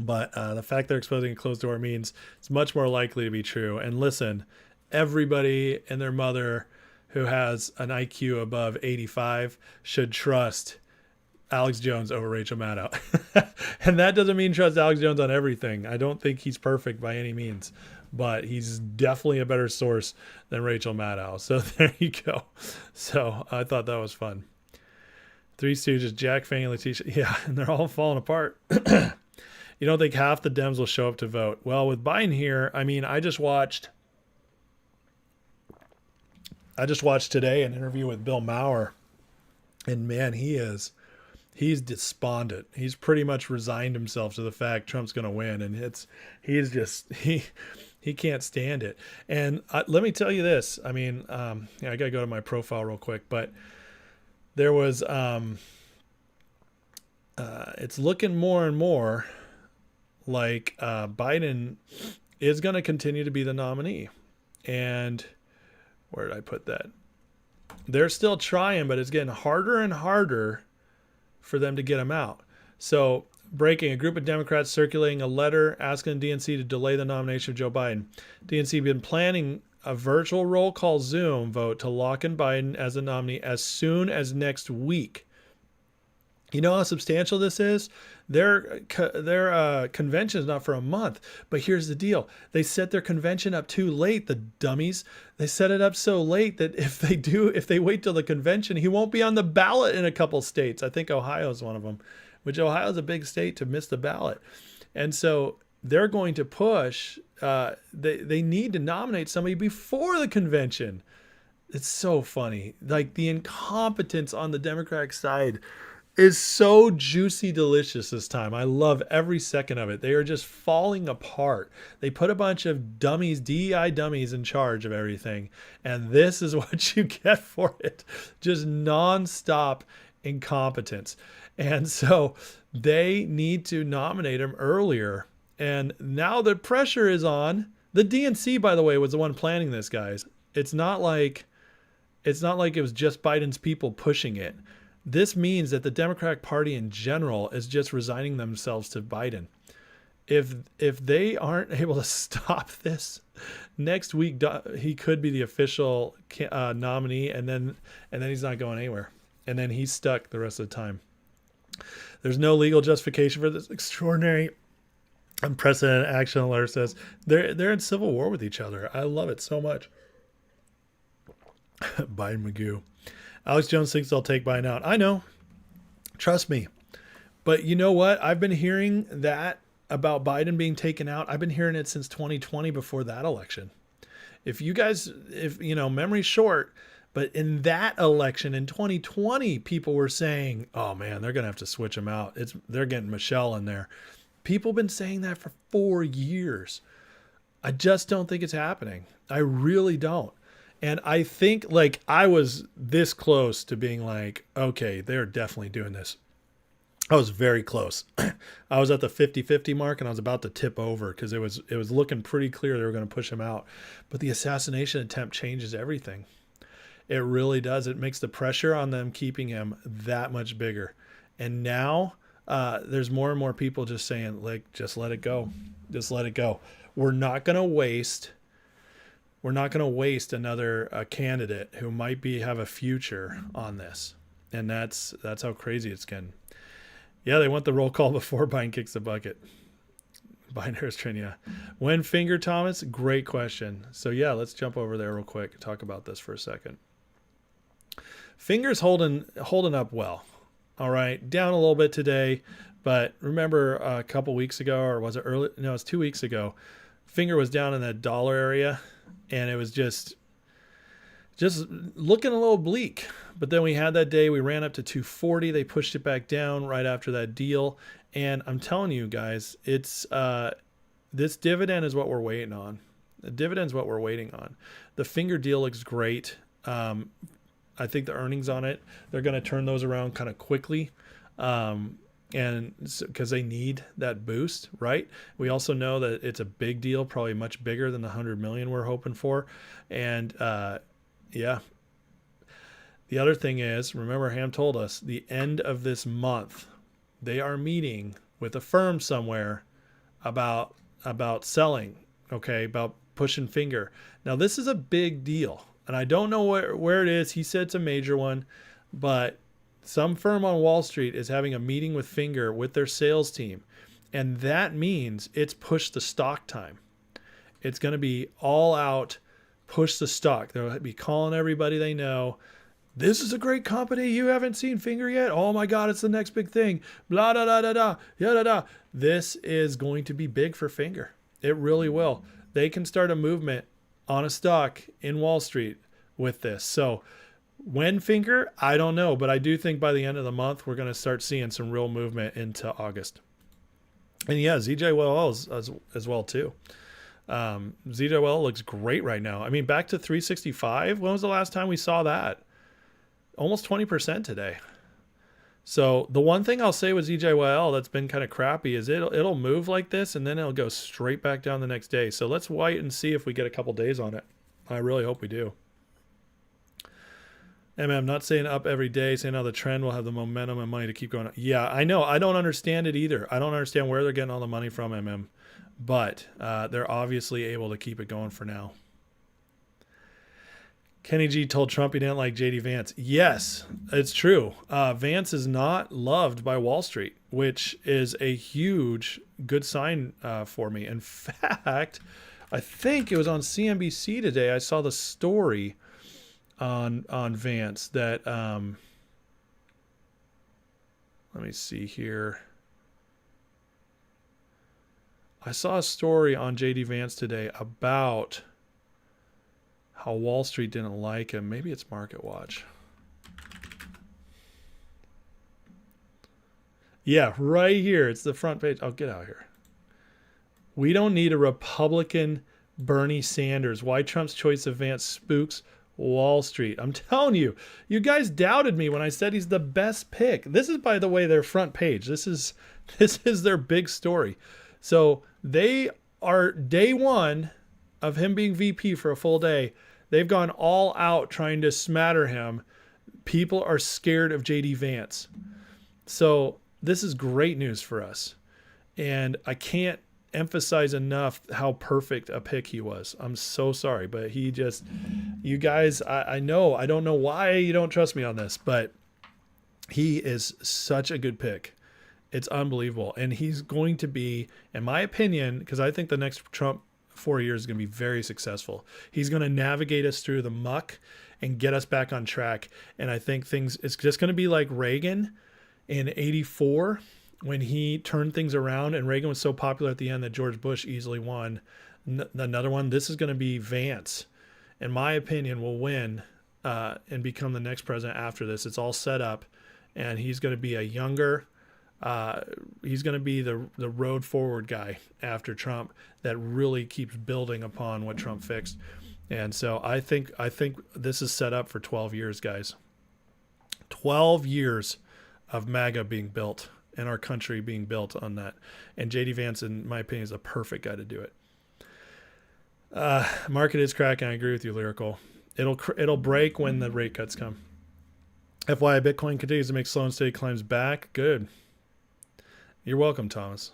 but the fact they're exposing a closed door means it's much more likely to be true. And listen, everybody and their mother who has an IQ above 85 should trust Alex Jones over Rachel Maddow. And that doesn't mean trust Alex Jones on everything. I don't think he's perfect by any means, but he's definitely a better source than Rachel Maddow. So there you go. So I thought that was fun. Three Stooges, Jack, Fannie, Letitia. Yeah, and they're all falling apart. You don't think half the Dems will show up to vote? Well, with Biden here, I mean, I just watched today an interview with Bill Maher, and man, he's despondent. He's pretty much resigned himself to the fact Trump's going to win, and he can't stand it. And let me tell you this. I mean, I got to go to my profile real quick, but there was it's looking more and more like Biden is going to continue to be the nominee. And where did I put that? They're still trying, but it's getting harder and harder for them to get him out. So, breaking, a group of Democrats circulating a letter asking the DNC to delay the nomination of Joe Biden. DNC been planning a virtual roll call Zoom vote to lock in Biden as the nominee as soon as next week. You know how substantial this is? Their convention is not for a month, but here's the deal: they set their convention up too late. The dummies, they set it up so late that if they wait till the convention, he won't be on the ballot in a couple states. I think Ohio is one of them, which Ohio is a big state to miss the ballot, and so they're going to push. They need to nominate somebody before the convention. It's so funny, like the incompetence on the Democratic side is so juicy delicious this time. I love every second of it. They are just falling apart. They put a bunch of dummies, DEI dummies, in charge of everything. And this is what you get for it. Just nonstop incompetence. And so they need to nominate him earlier. And now the pressure is on. The DNC, by the way, was the one planning this, guys. It's not like it was just Biden's people pushing it. This means that the Democratic Party in general is just resigning themselves to Biden. If they aren't able to stop this, next week he could be the official nominee, and then he's not going anywhere, and then he's stuck the rest of the time. There's no legal justification for this extraordinary, unprecedented action. Alert says they're in civil war with each other. I love it so much. Biden Magoo. Alex Jones thinks they'll take Biden out. I know. Trust me. But you know what? I've been hearing that about Biden being taken out. I've been hearing it since 2020 before that election. If memory's short, but in that election in 2020, people were saying, oh man, they're going to have to switch him out. They're getting Michelle in there. People have been saying that for 4 years. I just don't think it's happening. I really don't. And I think like I was this close to being like, okay, they're definitely doing this. I was very close. I was at the 50-50 mark and I was about to tip over because it was looking pretty clear they were going to push him out. But the assassination attempt changes everything. It really does. It makes the pressure on them keeping him that much bigger. And now there's more and more people just saying, like, just let it go. Just let it go. We're not going to waste another candidate who might have a future on this. And that's how crazy it's getting. Yeah, they want the roll call before Biden kicks the bucket. Biden Harris train, yeah. When finger, Thomas? Great question. So yeah, let's jump over there real quick and talk about this for a second. Finger's holding up well. All right, down a little bit today, but remember a couple weeks ago, or was it early? No, it was 2 weeks ago. Finger was down in that dollar area. And it was just looking a little bleak. But then we had that day, we ran up to 240. They pushed it back down right after that deal. And I'm telling you guys, it's this dividend is what we're waiting on. The dividend's what we're waiting on. The Finger deal looks great. I think the earnings on it, they're going to turn those around kind of quickly. And because they need that boost, right? We also know that it's a big deal, probably much bigger than the 100 million we're hoping for. And yeah, the other thing is, remember Ham told us the end of this month, they are meeting with a firm somewhere about selling, okay, about pushing Finger. Now this is a big deal, and I don't know where it is. He said it's a major one, but some firm on Wall Street is having a meeting with Finger with their sales team. And that means it's push the stock time. It's going to be all out, push the stock. They'll be calling everybody they know. This is a great company. You haven't seen Finger yet? Oh my God, it's the next big thing. Blah, da, da, da, da, ya, da, da. This is going to be big for Finger. It really will. They can start a movement on a stock in Wall Street with this. So, when Finger, I don't know, but I do think by the end of the month, we're going to start seeing some real movement into August. And yeah, ZJYL as well too. ZJYL looks great right now. I mean, back to 365. When was the last time we saw that? Almost 20% today. So the one thing I'll say with ZJYL that's been kind of crappy is it'll move like this and then it'll go straight back down the next day. So let's wait and see if we get a couple days on it. I really hope we do. I'm not saying up every day, saying how the trend will have the momentum and money to keep going up. Yeah, I know. I don't understand it either. I don't understand where they're getting all the money from, but they're obviously able to keep it going for now. Kenny G told Trump he didn't like JD Vance. Yes, it's true. Vance is not loved by Wall Street, which is a huge good sign for me. In fact, I think it was on CNBC today. I saw the story on Vance that let me see here. I saw a story on JD Vance today about how Wall Street didn't like him. Maybe it's Market Watch. Yeah, right here. It's the front page. Oh, get out here. We don't need a Republican Bernie Sanders. Why Trump's choice of Vance spooks Wall Street. I'm telling you, you guys doubted me when I said he's the best pick. This is, by the way, their front page. This is their big story. So they are day one of him being VP for a full day. They've gone all out trying to smatter him. People are scared of JD Vance. So this is great news for us. And I can't emphasize enough how perfect a pick he was. I'm so sorry, but he just, you guys, I know, I don't know why you don't trust me on this, but he is such a good pick. It's unbelievable. And he's going to be, in my opinion, because I think the next Trump 4 years is going to be very successful. He's going to navigate us through the muck and get us back on track. And I think it's just going to be like Reagan in '84 when he turned things around, and Reagan was so popular at the end that George Bush easily won. Another one, this is going to be Vance, in my opinion, will win and become the next president after this. It's all set up, and he's going to be a younger, he's going to be the road forward guy after Trump that really keeps building upon what Trump fixed. And so I think this is set up for 12 years, guys. 12 years of MAGA being built and our country being built on that. And JD Vance, in my opinion, is a perfect guy to do it. Market is cracking. I agree with you, Lyrical. It'll break when the rate cuts come. FYI, Bitcoin continues to make slow and steady climbs back. Good. You're welcome, Thomas.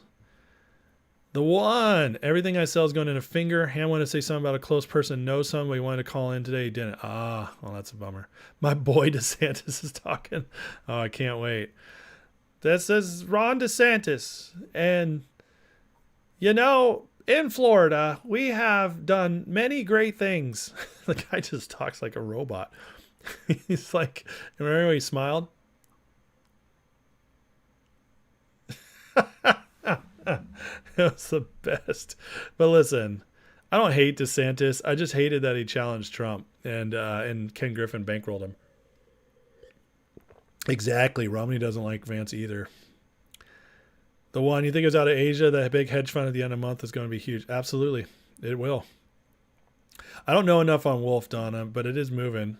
The one. Everything I sell is going in a finger. Ham wanted to say something about a close person knows somebody. He wanted to call in today. He didn't. Well, that's a bummer. My boy DeSantis is talking. Oh, I can't wait. This is Ron DeSantis. And, in Florida, we have done many great things. The guy just talks like a robot. He's like, remember when he smiled? It was the best. But listen, I don't hate DeSantis. I just hated that he challenged Trump and Ken Griffin bankrolled him. Exactly. Romney doesn't like Vance either. The one, you think it was out of Asia, that big hedge fund at the end of the month is going to be huge. Absolutely. It will. I don't know enough on Wolf, Donna, but it is moving.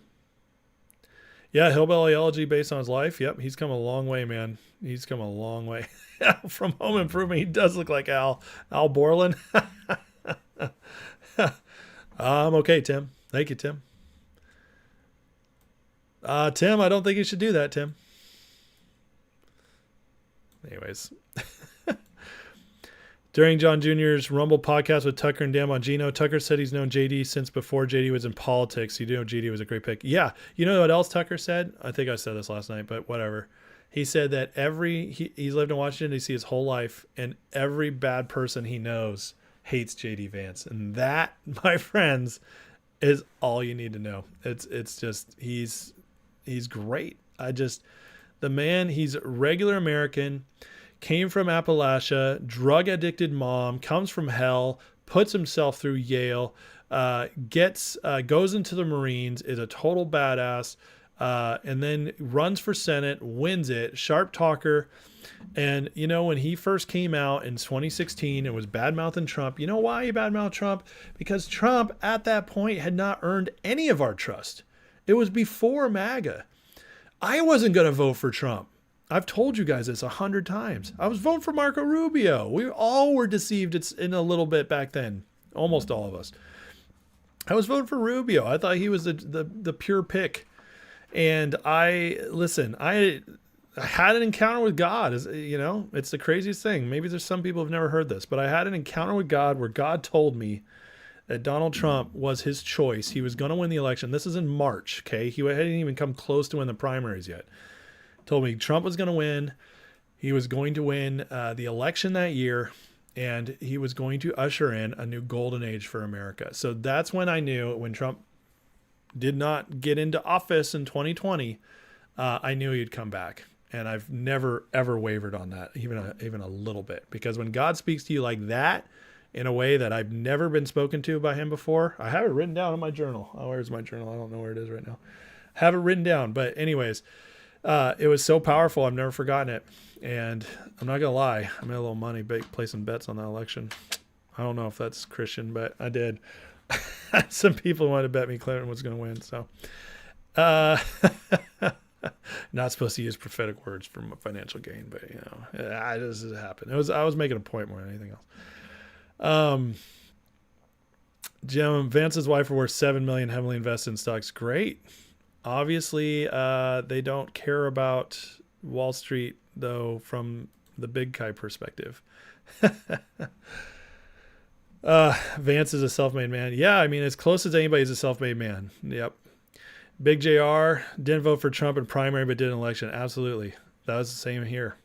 Yeah, hillbilly elegy based on his life. Yep, he's come a long way, man. He's come a long way. From Home Improvement, he does look like Al Borland. Okay, Tim. Thank you, Tim. Tim, I don't think you should do that, Tim. Anyways. During John Jr.'s Rumble podcast with Tucker and Dan Bongino, Tucker said he's known JD since before JD was in politics. JD was a great pick. Yeah. You know what else Tucker said? I think I said this last night, but whatever. He said that he's lived in Washington, D.C. his whole life, and every bad person he knows hates JD Vance. And that, my friends, is all you need to know. It's just, he's great. The man, he's a regular American, came from Appalachia, drug addicted mom, comes from hell, puts himself through Yale, goes into the Marines, is a total badass, and then runs for Senate, wins it, sharp talker. And, when he first came out in 2016 and was bad-mouthing Trump, you know why he bad-mouthed Trump? Because Trump, at that point, had not earned any of our trust. It was before MAGA. I wasn't going to vote for Trump. I've told you guys this 100 times. I was voting for Marco Rubio. We all were deceived in a little bit back then. Almost all of us. I was voting for Rubio. I thought he was the pure pick. And I had an encounter with God. It's the craziest thing. Maybe there's some people who've never heard this, but I had an encounter with God where God told me that Donald Trump was his choice. He was going to win the election. This is in March, okay? He hadn't even come close to win the primaries yet. Told me Trump was going to win. He was going to win the election that year, and he was going to usher in a new golden age for America. So that's when I knew, when Trump did not get into office in 2020, I knew he'd come back. And I've never, ever wavered on that, even a little bit. Because when God speaks to you like that, in a way that I've never been spoken to by him before, I have it written down in my journal. Oh, where's my journal? I don't know where it is right now. Have it written down. But anyways, it was so powerful. I've never forgotten it. And I'm not going to lie. I made a little money placing bets on that election. I don't know if that's Christian, but I did. Some people wanted to bet me Clinton was going to win. So, not supposed to use prophetic words for financial gain, but this has happened. I was making a point more than anything else. Jim, Vance's wife are worth $7 million, heavily invested in stocks. Great. Obviously, they don't care about Wall Street though, from the big guy perspective. Vance is a self-made man. Yeah, I mean, as close as anybody's a self-made man. Yep. Big JR didn't vote for Trump in primary, but did in election. Absolutely. That was the same here.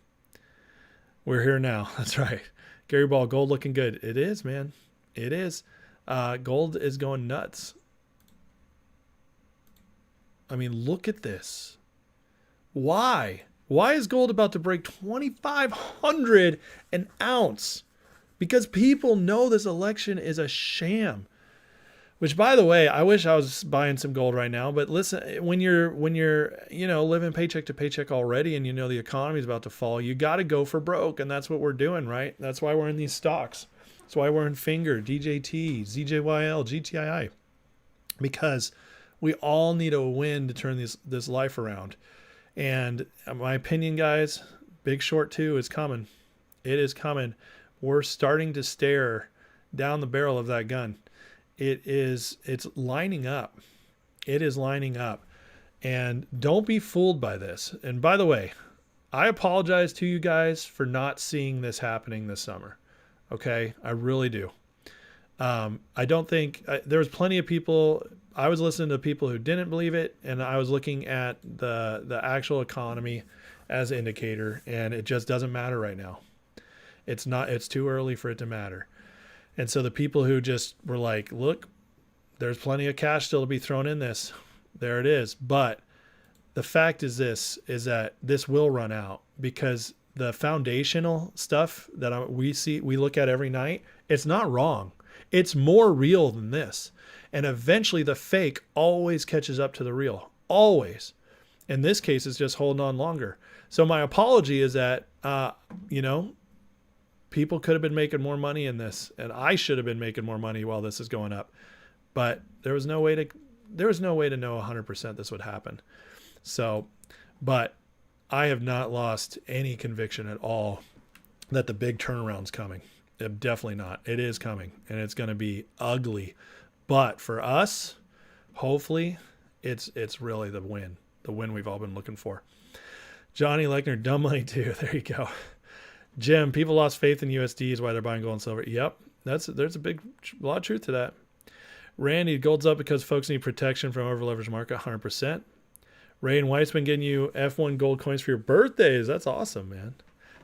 We're here now. That's right. Gary Ball, gold looking good. It is, man. It is. Gold is going nuts. I mean, look at this. Why? Why is gold about to break 2,500 an ounce? Because people know this election is a sham. Which, by the way, I wish I was buying some gold right now. But listen, when you're living paycheck to paycheck already, and the economy is about to fall, you got to go for broke, and that's what we're doing, right? That's why we're in these stocks. That's why we're in Finger, DJT, ZJYL, GTII, because we all need a win to turn this life around. And in my opinion, guys, Big Short 2 is coming. It is coming. We're starting to stare down the barrel of that gun. It's lining up. It is lining up. And don't be fooled by this. And by the way, I apologize to you guys for not seeing this happening this summer. Okay? I really do. I don't think there was plenty of people. I was listening to people who didn't believe it, and I was looking at the actual economy as an indicator, and it just doesn't matter right now. It's too early for it to matter. And so the people who just were like, look, there's plenty of cash still to be thrown in this. There it is. But the fact is that this will run out, because the foundational stuff that we look at every night, it's not wrong. It's more real than this. And eventually the fake always catches up to the real. Always. In this case, it's just holding on longer. So my apology is that, people could have been making more money in this, and I should have been making more money while this is going up. But there was no way to know 100% this would happen. So, but I have not lost any conviction at all that the big turnaround's coming. Definitely not. It is coming, and it's going to be ugly. But for us, hopefully, it's really the win we've all been looking for. Johnny Lechner, dumb money too. There you go. Jim, people lost faith in USD is why they're buying gold and silver. Yep, there's a lot of truth to that. Randy, gold's up because folks need protection from over-leveraged market, 100%. Ray and White's been getting you F1 gold coins for your birthdays. That's awesome, man.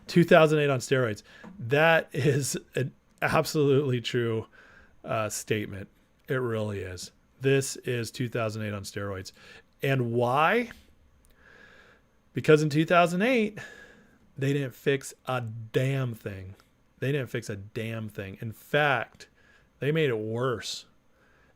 2008 on steroids. That is an absolutely true statement. It really is. This is 2008 on steroids. And why? Because in 2008... they didn't fix a damn thing. In fact, they made it worse.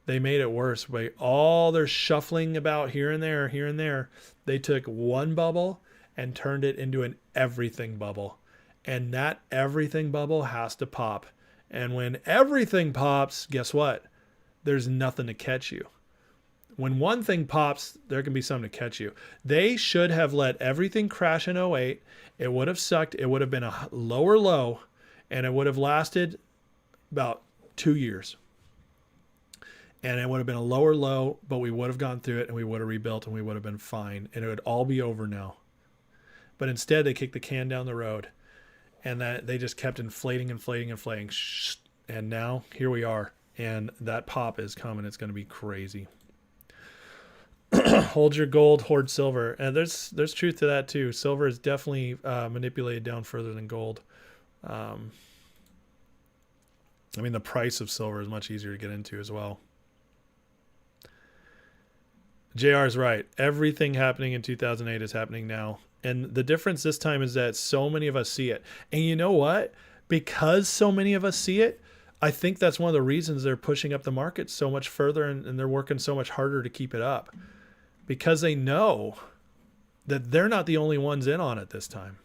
By all their shuffling about here and there. They took one bubble and turned it into an everything bubble. And that everything bubble has to pop. And when everything pops, guess what? There's nothing to catch you. When one thing pops, there can be something to catch you. They should have let everything crash in 2008. It would have sucked. It would have been a lower low, and it would have lasted about 2 years. And it would have been a lower low, but we would have gone through it, and we would have rebuilt, and we would have been fine, and it would all be over now. But instead, they kicked the can down the road, and that they just kept inflating. And now here we are And that pop is coming. It's going to be crazy. Hold your gold, hoard silver. And there's truth to that too. Silver is definitely manipulated down further than gold. I mean, the price of silver is much easier to get into as well. JR is right. Everything happening in 2008 is happening now. And the difference this time is that so many of us see it. And you know what? Because so many of us see it, I think that's one of the reasons they're pushing up the market so much further, and they're working so much harder to keep it up. Because they know that they're not the only ones in on it this time.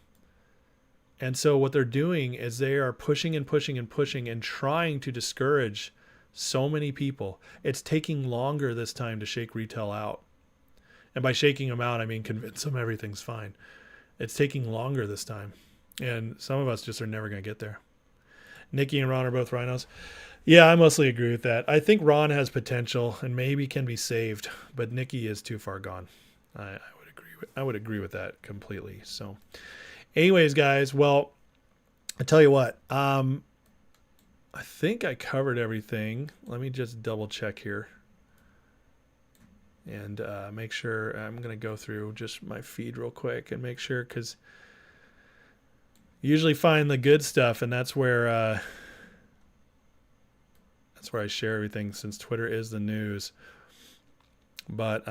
And so what they're doing is they are pushing and pushing and pushing and trying to discourage so many people. It's taking longer this time to shake retail out. And by shaking them out, I mean convince them everything's fine. It's taking longer this time. And some of us just are never going to get there. Nikki and Ron are both rhinos. Yeah, I mostly agree with that. I think Ron has potential and maybe can be saved, but Nikki is too far gone. I would agree with that completely. So anyways, guys, well, I tell you what, I think I covered everything. Let me just double check here and make sure. I'm going to go through just my feed real quick and make sure, because usually find the good stuff, and that's where I share everything, since Twitter is the news. But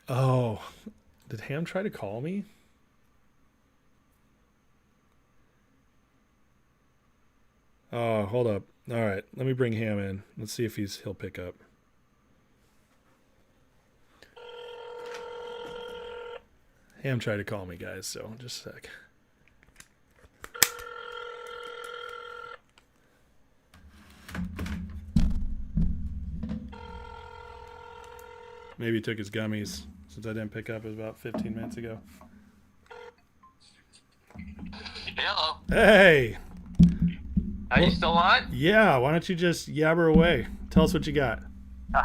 oh, did Ham try to call me? Oh, hold up. All right, let me bring Ham in. Let's see if he'll pick up. Ham tried to call me, guys, so just a sec. Maybe he took his gummies, since I didn't pick up. It was about 15 minutes ago. Hello. Hey. Are you still on? Yeah, why don't you just yabber away? Tell us what you got. All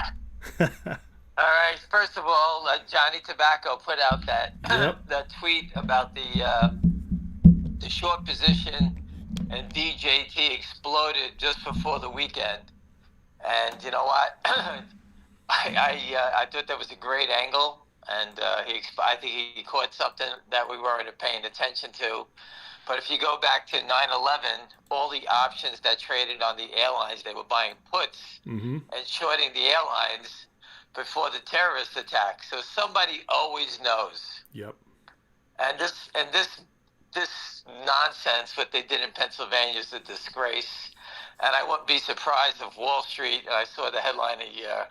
right. First of all, Johnny Tobacco put out that that tweet about the short position, and DJT exploded just before the weekend. And you know what? I thought that was a great angle, and I think he caught something that we weren't paying attention to. But if you go back to 9/11, all the options that traded on the airlines, they were buying puts and shorting the airlines before the terrorist attack. So somebody always knows. Yep. And this nonsense, what they did in Pennsylvania, is a disgrace. And I wouldn't be surprised if Wall Street, I saw the headline of your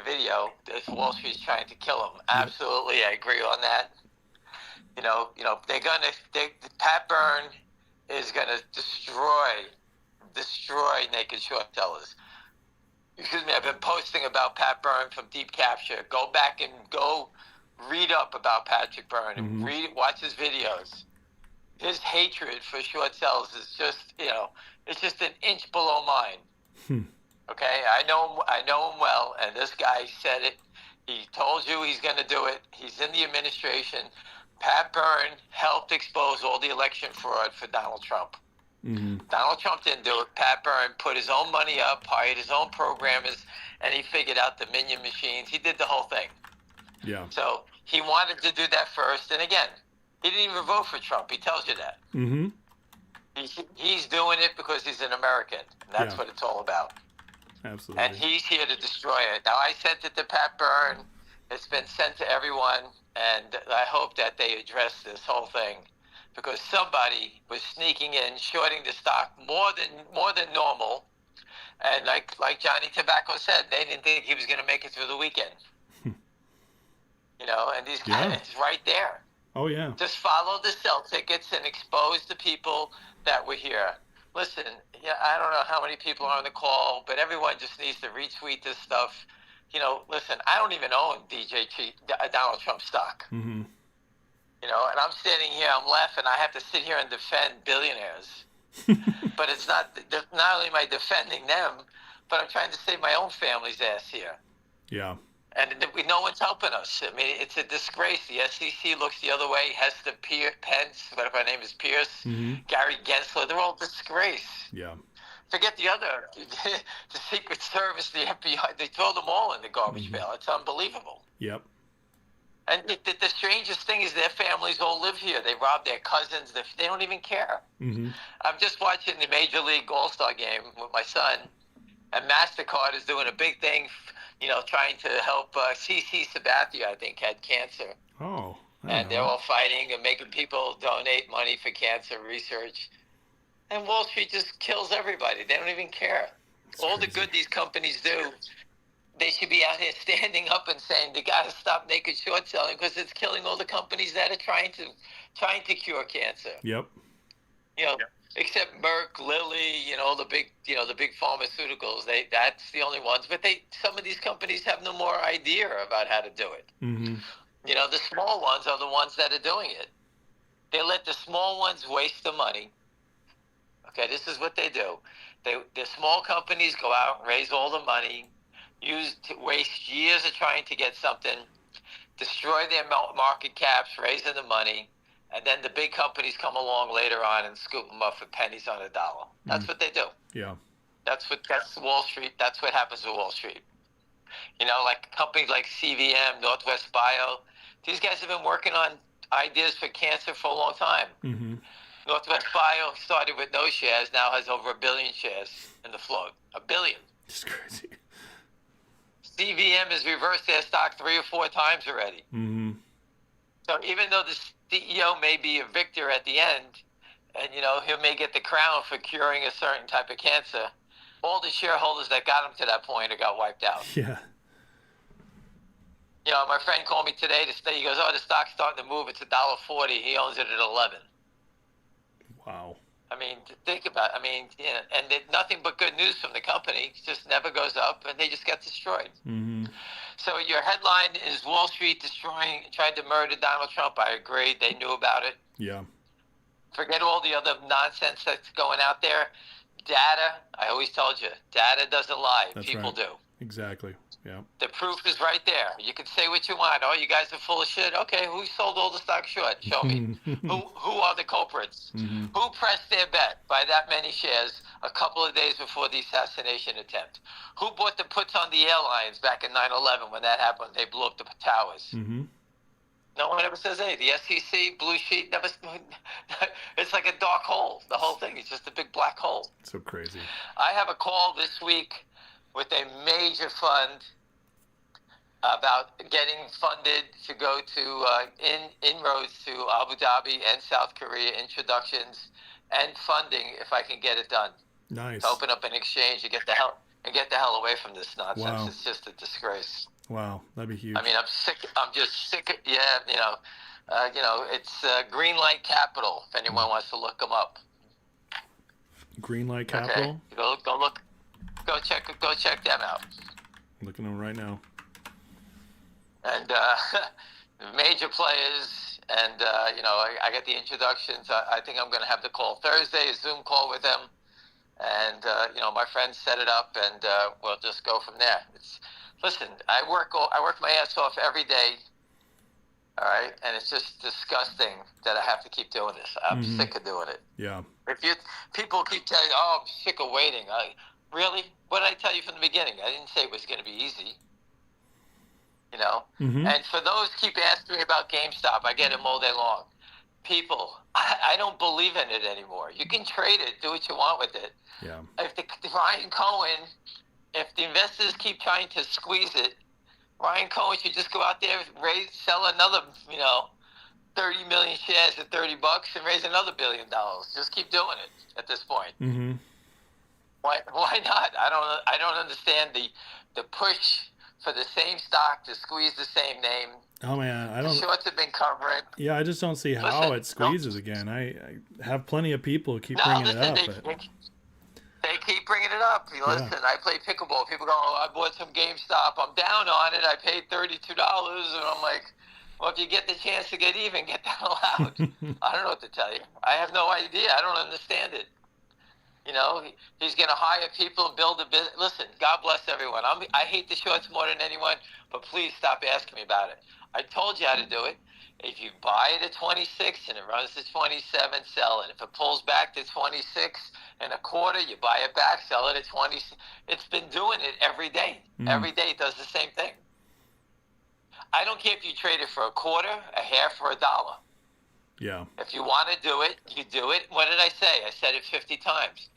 video, if Wall Street's trying to kill him. Absolutely, I agree on that. You know, Pat Byrne is gonna destroy naked short sellers. Excuse me, I've been posting about Pat Byrne from Deep Capture. Go back and go read up about Patrick Byrne and watch his videos. His hatred for short sellers is just, it's just an inch below mine. Okay, I know him well, and this guy said it. He told you he's going to do it. He's in the administration. Pat Byrne helped expose all the election fraud for Donald Trump. Donald Trump didn't do it. Pat Byrne put his own money up, hired his own programmers, and he figured out the minion machines. He did the whole thing. Yeah. So he wanted to do that first, and again, he didn't even vote for Trump. He tells you that. He's doing it because he's an American. And that's what it's all about. Absolutely. And he's here to destroy it. Now, I sent it to Pat Byrne. It's been sent to everyone, and I hope that they address this whole thing, because somebody was sneaking in, shorting the stock more than normal. And like Johnny Tobacco said, they didn't think he was going to make it through the weekend. And these guys, it's right there. Oh, yeah. Just follow the sell tickets and expose the people that were here. Listen, I don't know how many people are on the call, but everyone just needs to retweet this stuff. Listen, I don't even own Donald Trump stock. And I'm standing here, I'm laughing. I have to sit here and defend billionaires. But it's not only am I defending them, but I'm trying to save my own family's ass here. Yeah. And no one's helping us. I mean, it's a disgrace. The SEC looks the other way. Hester Pence, whatever her name is, Pierce, Gary Gensler, they're all disgrace. Yeah. Forget the other, the Secret Service, the FBI. They throw them all in the garbage pail. It's unbelievable. Yep. And the strangest thing is their families all live here. They rob their cousins. They don't even care. I'm just watching the Major League All-Star game with my son, and MasterCard is doing a big thing, trying to help CC Sabathia, I think, had cancer. Oh. And they're all fighting and making people donate money for cancer research. And Wall Street just kills everybody. They don't even care. All the good these companies do, they should be out here standing up and saying they got to stop naked short selling because it's killing all the companies that are trying to cure cancer. Yep. Except Merck, Lilly, the big pharmaceuticals. That's the only ones. But some of these companies have no more idea about how to do it. The small ones are the ones that are doing it. They let the small ones waste the money. Okay, this is what they do. The small companies go out and raise all the money, waste years of trying to get something, destroy their market caps, raising the money, and then the big companies come along later on and scoop them up for pennies on a dollar. That's what they do. Yeah. That's Wall Street. That's what happens to Wall Street. Like companies like CVM, Northwest Bio, these guys have been working on ideas for cancer for a long time. Northwest Bio started with no shares, now has over 1 billion shares in the float. 1 billion. It's crazy. CVM has reversed their stock 3 or 4 times already. So even though the CEO may be a victor at the end, and he may get the crown for curing a certain type of cancer, all the shareholders that got him to that point got wiped out. Yeah. My friend called me today to say, he goes, the stock's starting to move. It's $1.40. He owns it at 11. Wow. I mean, think about it. I mean, and nothing but good news from the company. It just never goes up, and they just get destroyed. So your headline is Wall Street tried to murder Donald Trump. I agree. They knew about it. Yeah. Forget all the other nonsense that's going out there. Data, I always told you, data doesn't lie. That's People right. do. Exactly. Yeah. The proof is right there. You can say what you want. Oh, you guys are full of shit. Okay, who sold all the stock short? Show me. Who are the culprits? Who pressed their bet by that many shares a couple of days before the assassination attempt? Who bought the puts on the airlines back in 9/11 when that happened? They blew up the towers. No one ever says anything. The SEC, blue sheet, never. It's like a dark hole. The whole thing is just a big black hole. So crazy. I have a call this week with a major fund about getting funded to go to inroads to Abu Dhabi and South Korea, introductions and funding if I can get it done. Nice. To open up an exchange and get the hell away from this nonsense. Wow. It's just a disgrace. Wow, that'd be huge. I mean, I'm just sick. Yeah, it's Greenlight Capital. If anyone wants to look them up. Greenlight Capital. Okay. Go look. Go check them out. I'm looking at them right now. And major players, and I get the introductions. I think I'm going to have the call Thursday, a Zoom call with them, and my friends set it up, and we'll just go from there. Listen, I work my ass off every day. All right, and it's just disgusting that I have to keep doing this. I'm sick of doing it. Yeah. People keep telling, oh, I'm sick of waiting. Really? What did I tell you from the beginning? I didn't say it was going to be easy. And for those keep asking me about GameStop, I get them all day long. People, I don't believe in it anymore. You can trade it, do what you want with it. Yeah. If Ryan Cohen, if the investors keep trying to squeeze it, Ryan Cohen should just go out there, sell another, 30 million shares at $30 and raise another $1 billion. Just keep doing it at this point. Why not? I don't understand the push for the same stock to squeeze the same name. Oh man, I don't. Shorts have been covering. Yeah, I just don't see how it squeeses again. I have plenty of people who keep bringing it up. They keep bringing it up. Listen, I play pickleball. People go, oh, I bought some GameStop. I'm down on it. I paid $32. And I'm like, well, if you get the chance to get even, get the hell out. I don't know what to tell you. I have no idea. I don't understand it. He's going to hire people and build a business. Listen, God bless everyone. I hate the shorts more than anyone, but please stop asking me about it. I told you how to do it. If you buy it at 26 and it runs to 27, sell it. If it pulls back to 26 and a quarter, you buy it back, sell it at 20. It's been doing it every day. Every day it does the same thing. I don't care if you trade it for a quarter, a half, or a dollar. Yeah. If you want to do it, you do it. What did I say? I said it 50 times.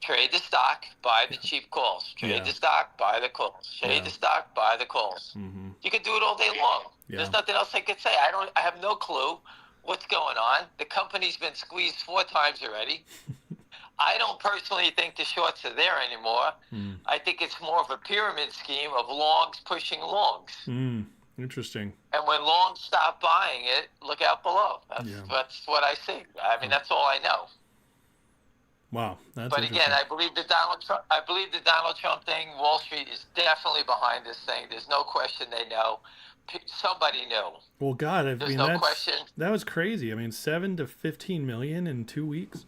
Trade the stock, buy the cheap calls. Trade the stock, buy the calls. Trade the stock, buy the calls. Mm-hmm. You can do it all day long. Yeah. There's nothing else I could say. I have no clue what's going on. The company's been squeezed 4 times already. I don't personally think the shorts are there anymore. I think it's more of a pyramid scheme of longs pushing longs. Interesting. And when longs stop buying it, look out below. That's what I see. I mean, that's all I know. Wow, that's but again, I believe the Donald Trump thing. Wall Street is definitely behind this thing. There's no question they know. Somebody knew. Well, God, There's no question. That was crazy. I mean, 7 to 15 million in 2 weeks.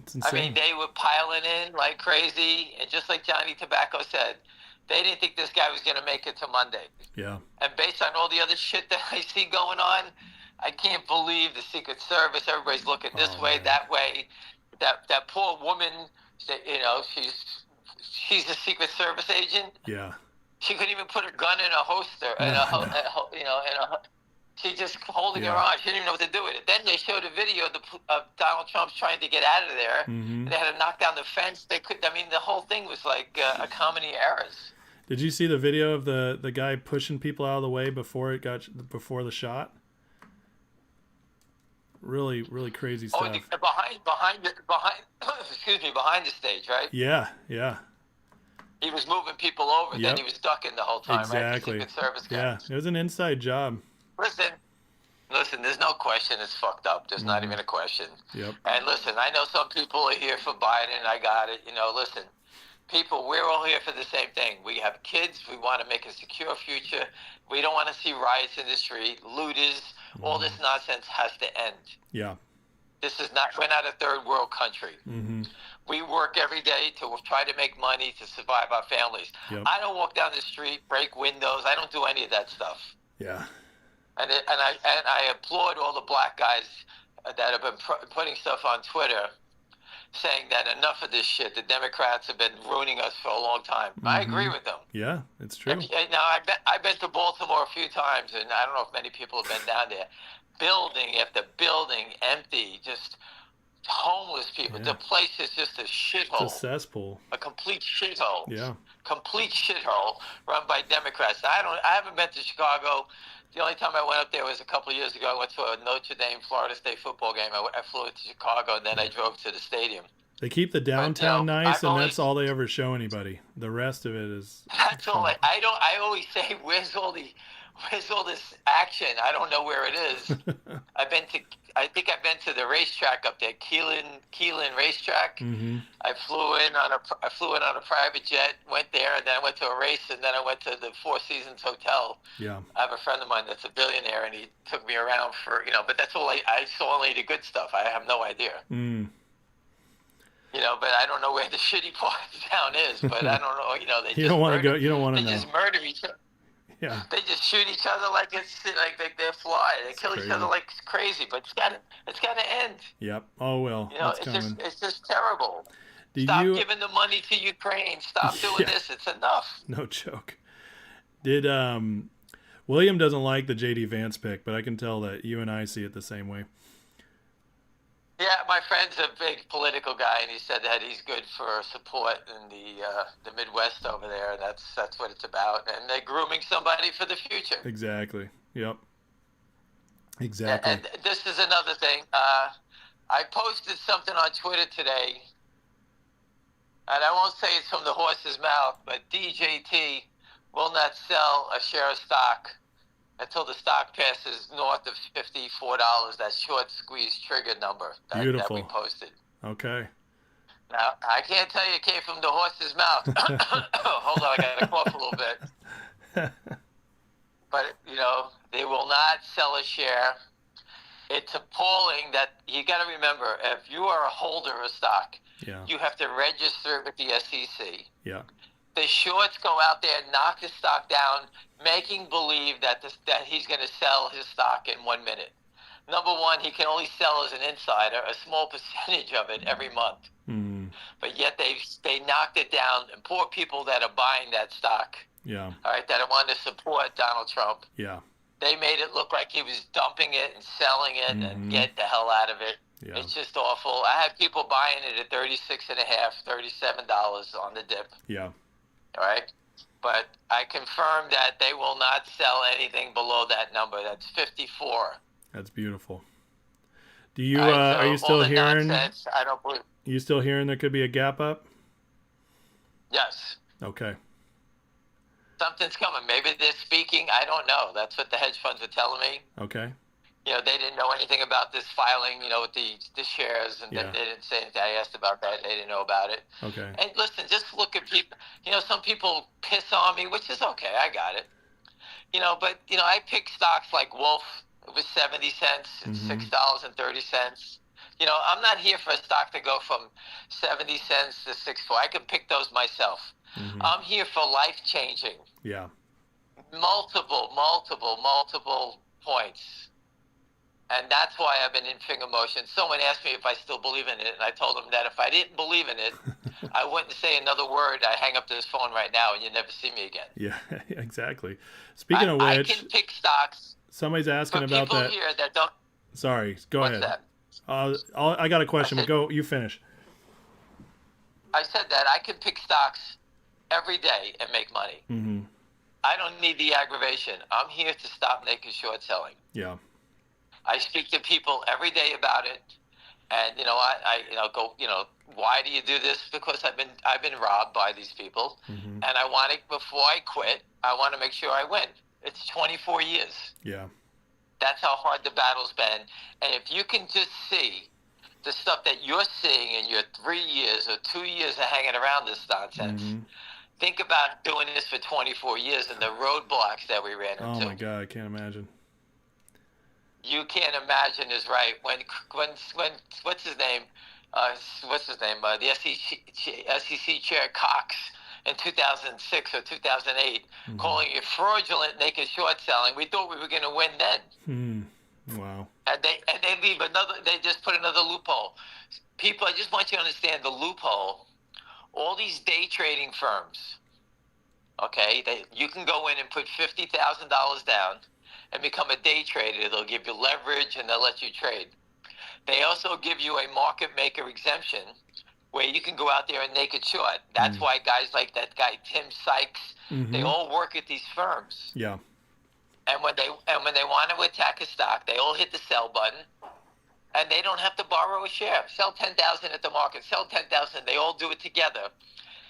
It's insane. I mean, they were piling in like crazy, and just like Johnny Tobacco said, they didn't think this guy was going to make it to Monday. Yeah. And based on all the other shit that I see going on, I can't believe the Secret Service. Everybody's looking this way, that way. That poor woman, you know, she's a Secret Service agent. Yeah. She couldn't even put her gun in a holster. She's just holding her on. She didn't even know what to do with it. Then they showed a video of Donald Trump trying to get out of there. They had to knock down the fence. They could. I mean, the whole thing was like a comedy of errors. Did you see the video of the guy pushing people out of the way before the shot? Really, really crazy stuff. Behind the stage, right? Yeah, yeah. He was moving people over, then he was ducking the whole time, exactly. right? Secret Service guys. Yeah, it was an inside job. Listen, there's no question it's fucked up. There's not even a question. Yep. And listen, I know some people are here for Biden, I got it. You know, listen, people, we're all here for the same thing. We have kids. We want to make a secure future. We don't want to see riots in the street, looters. All this nonsense has to end. Yeah. We're not a third world country. We work every day to try to make money to survive our families. Yep. I don't walk down the street, break windows. I don't do any of that stuff. Yeah. And I applaud all the black guys that have been putting stuff on Twitter saying that enough of this shit. The Democrats have been ruining us for a long time. I agree with them. Yeah, it's true. Now, I've been to Baltimore a few times, and I don't know if many people have been down there. Building after building, empty, just homeless people. The place is just a shithole. It's a cesspool. A complete shithole. Yeah. Complete shithole run by Democrats. I haven't been to Chicago. The only time I went up there was a couple of years ago. I went to a Notre Dame, Florida State football game. I flew into Chicago, and then I drove to the stadium. They keep the downtown nice, and that's all they ever show anybody. The rest of it is... That's all. I always say, where's all this action? I don't know where it is. I think I've been to the racetrack up there, Keelan Racetrack. I flew in on a private jet, went there, and then I went to a race, and then I went to the Four Seasons Hotel. Yeah. I have a friend of mine that's a billionaire, and he took me around for, but that's all I saw only the good stuff. I have no idea. But I don't know where the shitty part of town is, but I don't know, they you don't want to go, you don't want to know. They just murder each other. Yeah. They just shoot each other like they're fly. They kill each other like crazy, but it's gotta end. Yep. Oh well. It's just terrible. Stop giving the money to Ukraine. Stop doing this. It's enough. No joke. Did William doesn't like the JD Vance pick, but I can tell that you and I see it the same way. Yeah, my friend's a big political guy, and he said that he's good for support in the Midwest over there. That's what it's about, and they're grooming somebody for the future. Exactly. Yep. Exactly. And this is another thing. I posted something on Twitter today, and I won't say it's from the horse's mouth, but DJT will not sell a share of stock until the stock passes north of $54, that short squeeze trigger number that we posted. Okay. Now, I can't tell you it came from the horse's mouth. Hold on, I got to cough a little bit. But, they will not sell a share. It's appalling that you got to remember, if you are a holder of stock, you have to register with the SEC. Yeah. the shorts go out there, knock the stock down, making believe that he's going to sell his stock in 1 minute. Number one, he can only sell as an insider a small percentage of it every month. Mm. But yet they knocked it down, and poor people that are buying that stock, Yeah. all right, that want to support Donald Trump, Yeah. they made it look like he was dumping it and selling it and get the hell out of it. Yeah. It's just awful. I had people buying it at $36.50, $37 on the dip. Yeah. All right, but I confirm that they will not sell anything below that number. That's 54. That's beautiful. Do you All right, so are you still all the hearing? nonsense, I don't believe. You still hearing there could be a gap up? Yes. Okay. Something's coming. Maybe they're speaking. I don't know. That's what the hedge funds were telling me. Okay. You know, they didn't know anything about this filing, you know, with the shares, and Yeah. they didn't say anything. I asked about that. They didn't know about it. Okay. And listen, just look at people. You know, some people piss on me, which is okay. I got it. You know, but, you know, I pick stocks like Wolf. It was 70 cents. It's $6.30. You know, I'm not here for a stock to go from 70 cents to 6.4. I can pick those myself. I'm here for life-changing. Yeah. Multiple points. And that's why I've been in finger motion. Someone asked me if I still believe in it, and I told them that if I didn't believe in it, I wouldn't say another word. I hang up this phone right now, and you'll never see me again. Yeah, exactly. Speaking of I which, can pick stocks. somebody's asking For about people that. here that don't. Sorry, go What's ahead. that? I got a question, but go. You finish. I said that I can pick stocks every day and make money. I don't need the aggravation. I'm here to stop naked short selling. Yeah. I speak to people every day about it, and you know, I go, you know, why do you do this? Because I've been robbed by these people, and I want to, before I quit, I want to make sure I win. It's 24 years. Yeah. That's how hard the battle's been, and if you can just see the stuff that you're seeing in your 3 years or 2 years of hanging around this nonsense. Think about doing this for 24 years and the roadblocks that we ran into. Oh my God, I can't imagine. You can't imagine is right. When what's his name? The SEC chair Cox in 2006 or 2008, calling it fraudulent naked short selling. We thought we were going to win then. Wow. And they leave another. They just put another loophole. People, I just want you to understand the loophole. All these day trading firms, okay, you can go in and put $50,000 down and become a day trader. They'll give you leverage and they'll let you trade. They also give you a market maker exemption where you can go out there and naked short. That's why guys like that guy Tim Sykes, they all work at these firms. Yeah. And when they want to attack a stock, they all hit the sell button. And they don't have to borrow a share. Sell 10,000 at the market. Sell 10,000. They all do it together.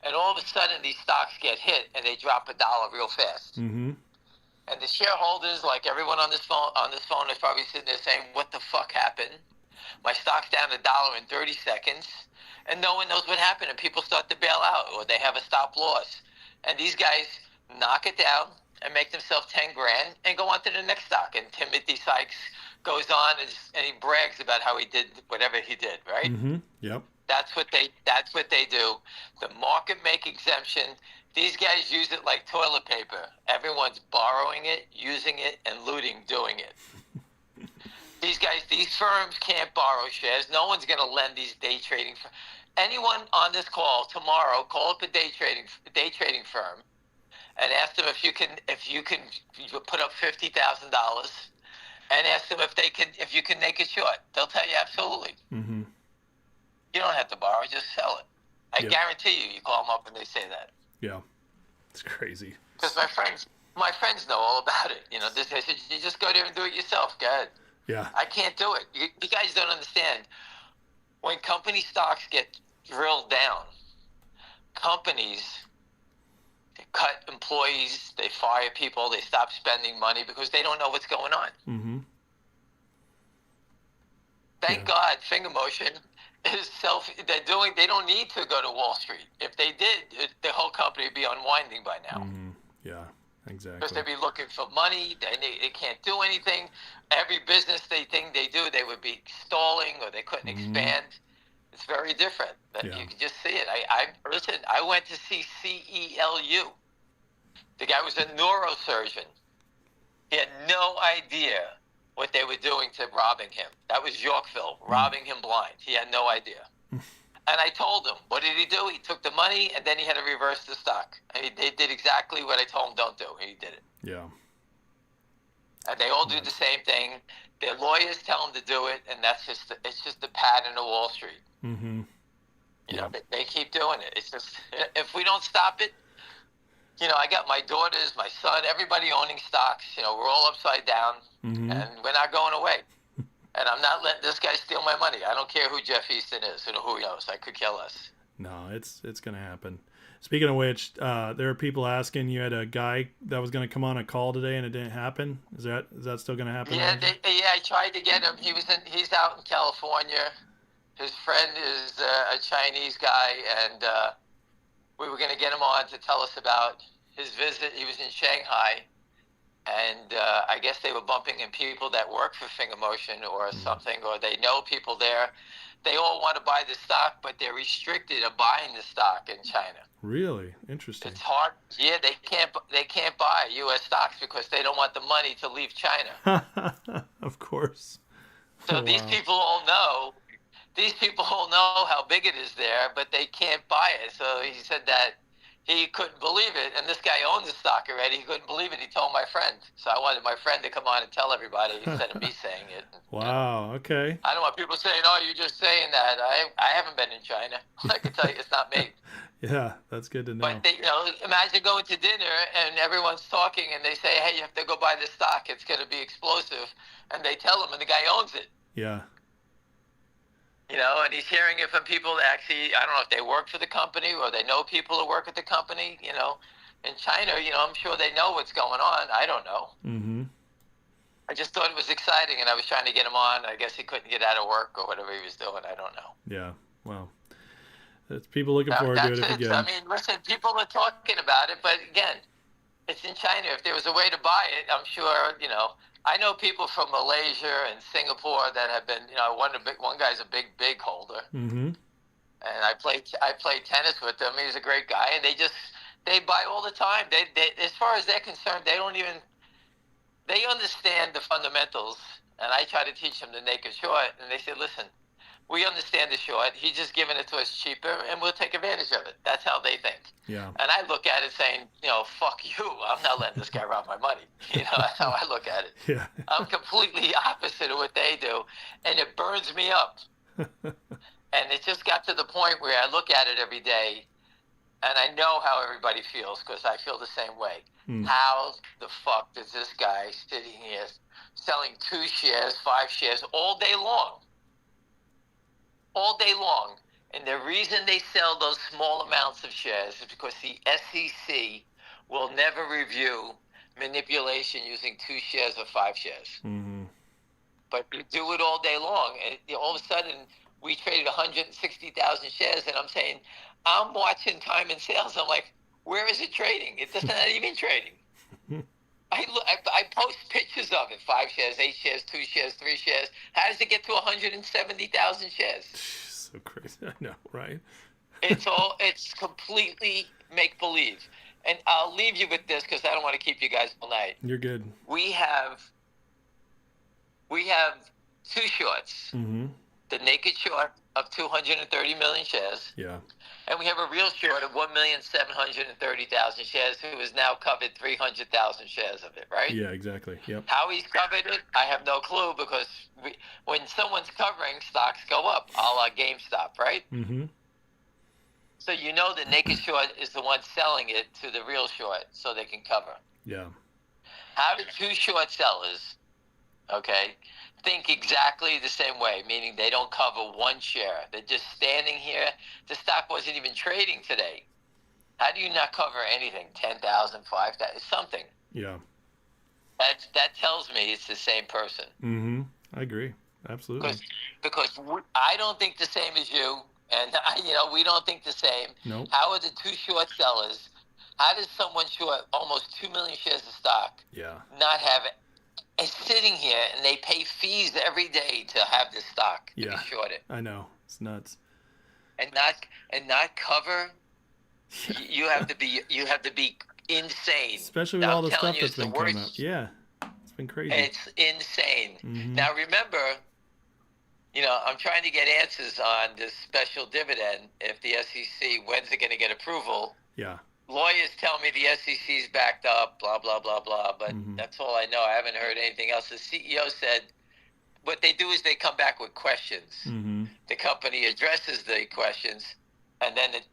And all of a sudden, these stocks get hit and they drop $1 real fast. And the shareholders, like everyone on this phone, is probably sitting there saying, "What the fuck happened? My stock's down $1 in 30 seconds," and no one knows what happened. And people start to bail out, or they have a stop loss. And these guys knock it down and make themselves 10 grand and go on to the next stock. And Timothy Sykes goes on and he brags about how he did whatever he did, right? Yep. That's what they do. The market make exemption. These guys use it like toilet paper. Everyone's borrowing it, using it, and looting doing it. These firms can't borrow shares. No one's going to lend these day trading. Anyone on this call tomorrow, call up a day trading firm, and ask them if you can put up $50,000. And ask them if you can make it short. They'll tell you absolutely. You don't have to borrow, just sell it. I guarantee you call them up and they say that. Yeah, it's crazy. Because my friends know all about it. You know, they said, you just go there and do it yourself. Go ahead. Yeah. I can't do it. You guys don't understand. When company stocks get drilled down, companies cut employees, they fire people, they stop spending money because they don't know what's going on. Thank God finger motion is they don't need to go to Wall Street. If they did, the whole company would be unwinding by now. Yeah, exactly. Because they'd be looking for money, they can't do anything. Every business thing they do, they would be stalling or they couldn't expand. It's very different. Yeah. You can just see it. Listen, I went to see CELU. The guy was a neurosurgeon. He had no idea what they were doing to robbing him. That was Yorkville, robbing him blind. He had no idea. And I told him, what did he do? He took the money, and then he had to reverse the stock. And they did exactly what I told him don't do. He did it. Yeah. And they all do the same thing. Their lawyers tell them to do it, and it's just the pattern of Wall Street. Mm-hmm. You know, they keep doing it. It's just, if we don't stop it, you know, I got my daughters, my son, everybody owning stocks. You know, we're all upside down, and we're not going away. And I'm not letting this guy steal my money. I don't care who Jeff Easton is and who he knows. I could care less. No, it's going to happen. Speaking of which, there are people asking. You had a guy that was going to come on a call today, and it didn't happen. Is that still going to happen? Yeah, I tried to get him. He's out in California. His friend is a Chinese guy, and we were going to get him on to tell us about his visit. He was in Shanghai, and I guess they were bumping in people that work for Finger Motion or something, or they know people there. They all want to buy the stock, but they're restricted of buying the stock in China. Really? Interesting. It's hard. Yeah, they can't buy U.S. stocks because they don't want the money to leave China. Of course. So these people all know. These people all know how big it is there, but they can't buy it. So he said that he couldn't believe it, and this guy owns the stock already. He couldn't believe it. He told my friend. So I wanted my friend to come on and tell everybody instead of me saying it. Wow. Okay. I don't want people saying, "Oh, you're just saying that." I haven't been in China. I can tell you, it's not me. Yeah, that's good to know. But you know, imagine going to dinner and everyone's talking, and they say, "Hey, you have to go buy this stock. It's going to be explosive," and they tell him, and the guy owns it. Yeah. You know, and he's hearing it from people that actually, I don't know if they work for the company or they know people who work at the company. You know, in China, you know, I'm sure they know what's going on. I don't know. Mm-hmm. I just thought it was exciting, and I was trying to get him on. I guess he couldn't get out of work or whatever he was doing. I don't know. Yeah. Well, it's people looking forward to it again. I mean, listen, people are talking about it, but again, it's in China. If there was a way to buy it, I'm sure, you know. I know people from Malaysia and Singapore that have been, you know, one guy's a big holder. Mm-hmm. And I played tennis with him. He's a great guy, and they buy all the time. They as far as they're concerned, they understand the fundamentals. And I try to teach them the naked short, and they say, listen, we understand the short. He's just giving it to us cheaper, and we'll take advantage of it. That's how they think. Yeah. And I look at it saying, you know, fuck you. I'm not letting this guy rob my money. You know, that's how I look at it. Yeah. I'm completely opposite of what they do, and it burns me up. And it just got to the point where I look at it every day, and I know how everybody feels because I feel the same way. How the fuck does this guy sitting here selling 2 shares, 5 shares all day long? All day long. And the reason they sell those small amounts of shares is because the SEC will never review manipulation using 2 shares or 5 shares. Mm-hmm. But you do it all day long. And all of a sudden, we traded 160,000 shares, and I'm saying, I'm watching time and sales. I'm like, where is it trading? It's not even trading. I post pictures of it, 5 shares, 8 shares, 2 shares, 3 shares. How does it get to 170,000 shares? So crazy. I know, right? It's completely make-believe. And I'll leave you with this because I don't want to keep you guys all night. You're good. We have 2 shorts. Mm-hmm. The naked short of 230 million shares. Yeah. And we have a real short of 1,730,000 shares who has now covered 300,000 shares of it, right? Yeah, exactly. Yep. How he's covered it, I have no clue because when someone's covering, stocks go up, a la GameStop, right? Mm-hmm. So you know the naked short is the one selling it to the real short so they can cover. Yeah. How do 2 short sellers, okay, think exactly the same way, meaning they don't cover 1 share. They're just standing here. The stock wasn't even trading today. How do you not cover anything? 10,000, 5,000, something. Yeah. That tells me it's the same person. Mm-hmm. I agree. Absolutely. Because I don't think the same as you, and we don't think the same. Nope. How are the 2 short sellers? How does someone short almost 2 million shares of stock? Yeah. Not have it? It's sitting here, and they pay fees every day to have this stock to be shorted. I know. It's nuts. and not cover. You have to be insane. Especially with Now, all I'm the telling stuff you, that's it's the been coming up. worst. Yeah, it's been crazy. It's insane. Mm-hmm. Now remember, I'm trying to get answers on this special dividend. If the SEC, when's it going to get approval? Yeah. Lawyers tell me the SEC's backed up, blah, blah, blah, blah. But Mm-hmm. that's all I know. I haven't heard anything else. The CEO said what they do is they come back with questions. Mm-hmm. The company addresses the questions, and then it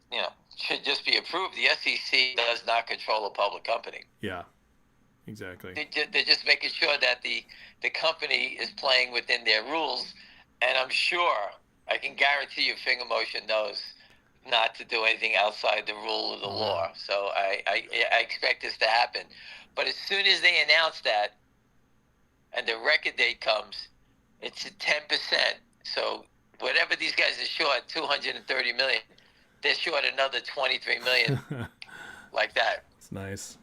should just be approved. The SEC does not control a public company. Yeah, exactly. They're just making sure that the company is playing within their rules. And I'm sure, I can guarantee you, Finger Motion knows not to do anything outside the rule of the law. So I expect this to happen. But as soon as they announce that, and the record date comes, it's at 10%. So whatever these guys are short, 230 million, they're short another 23 million, like that. It's nice.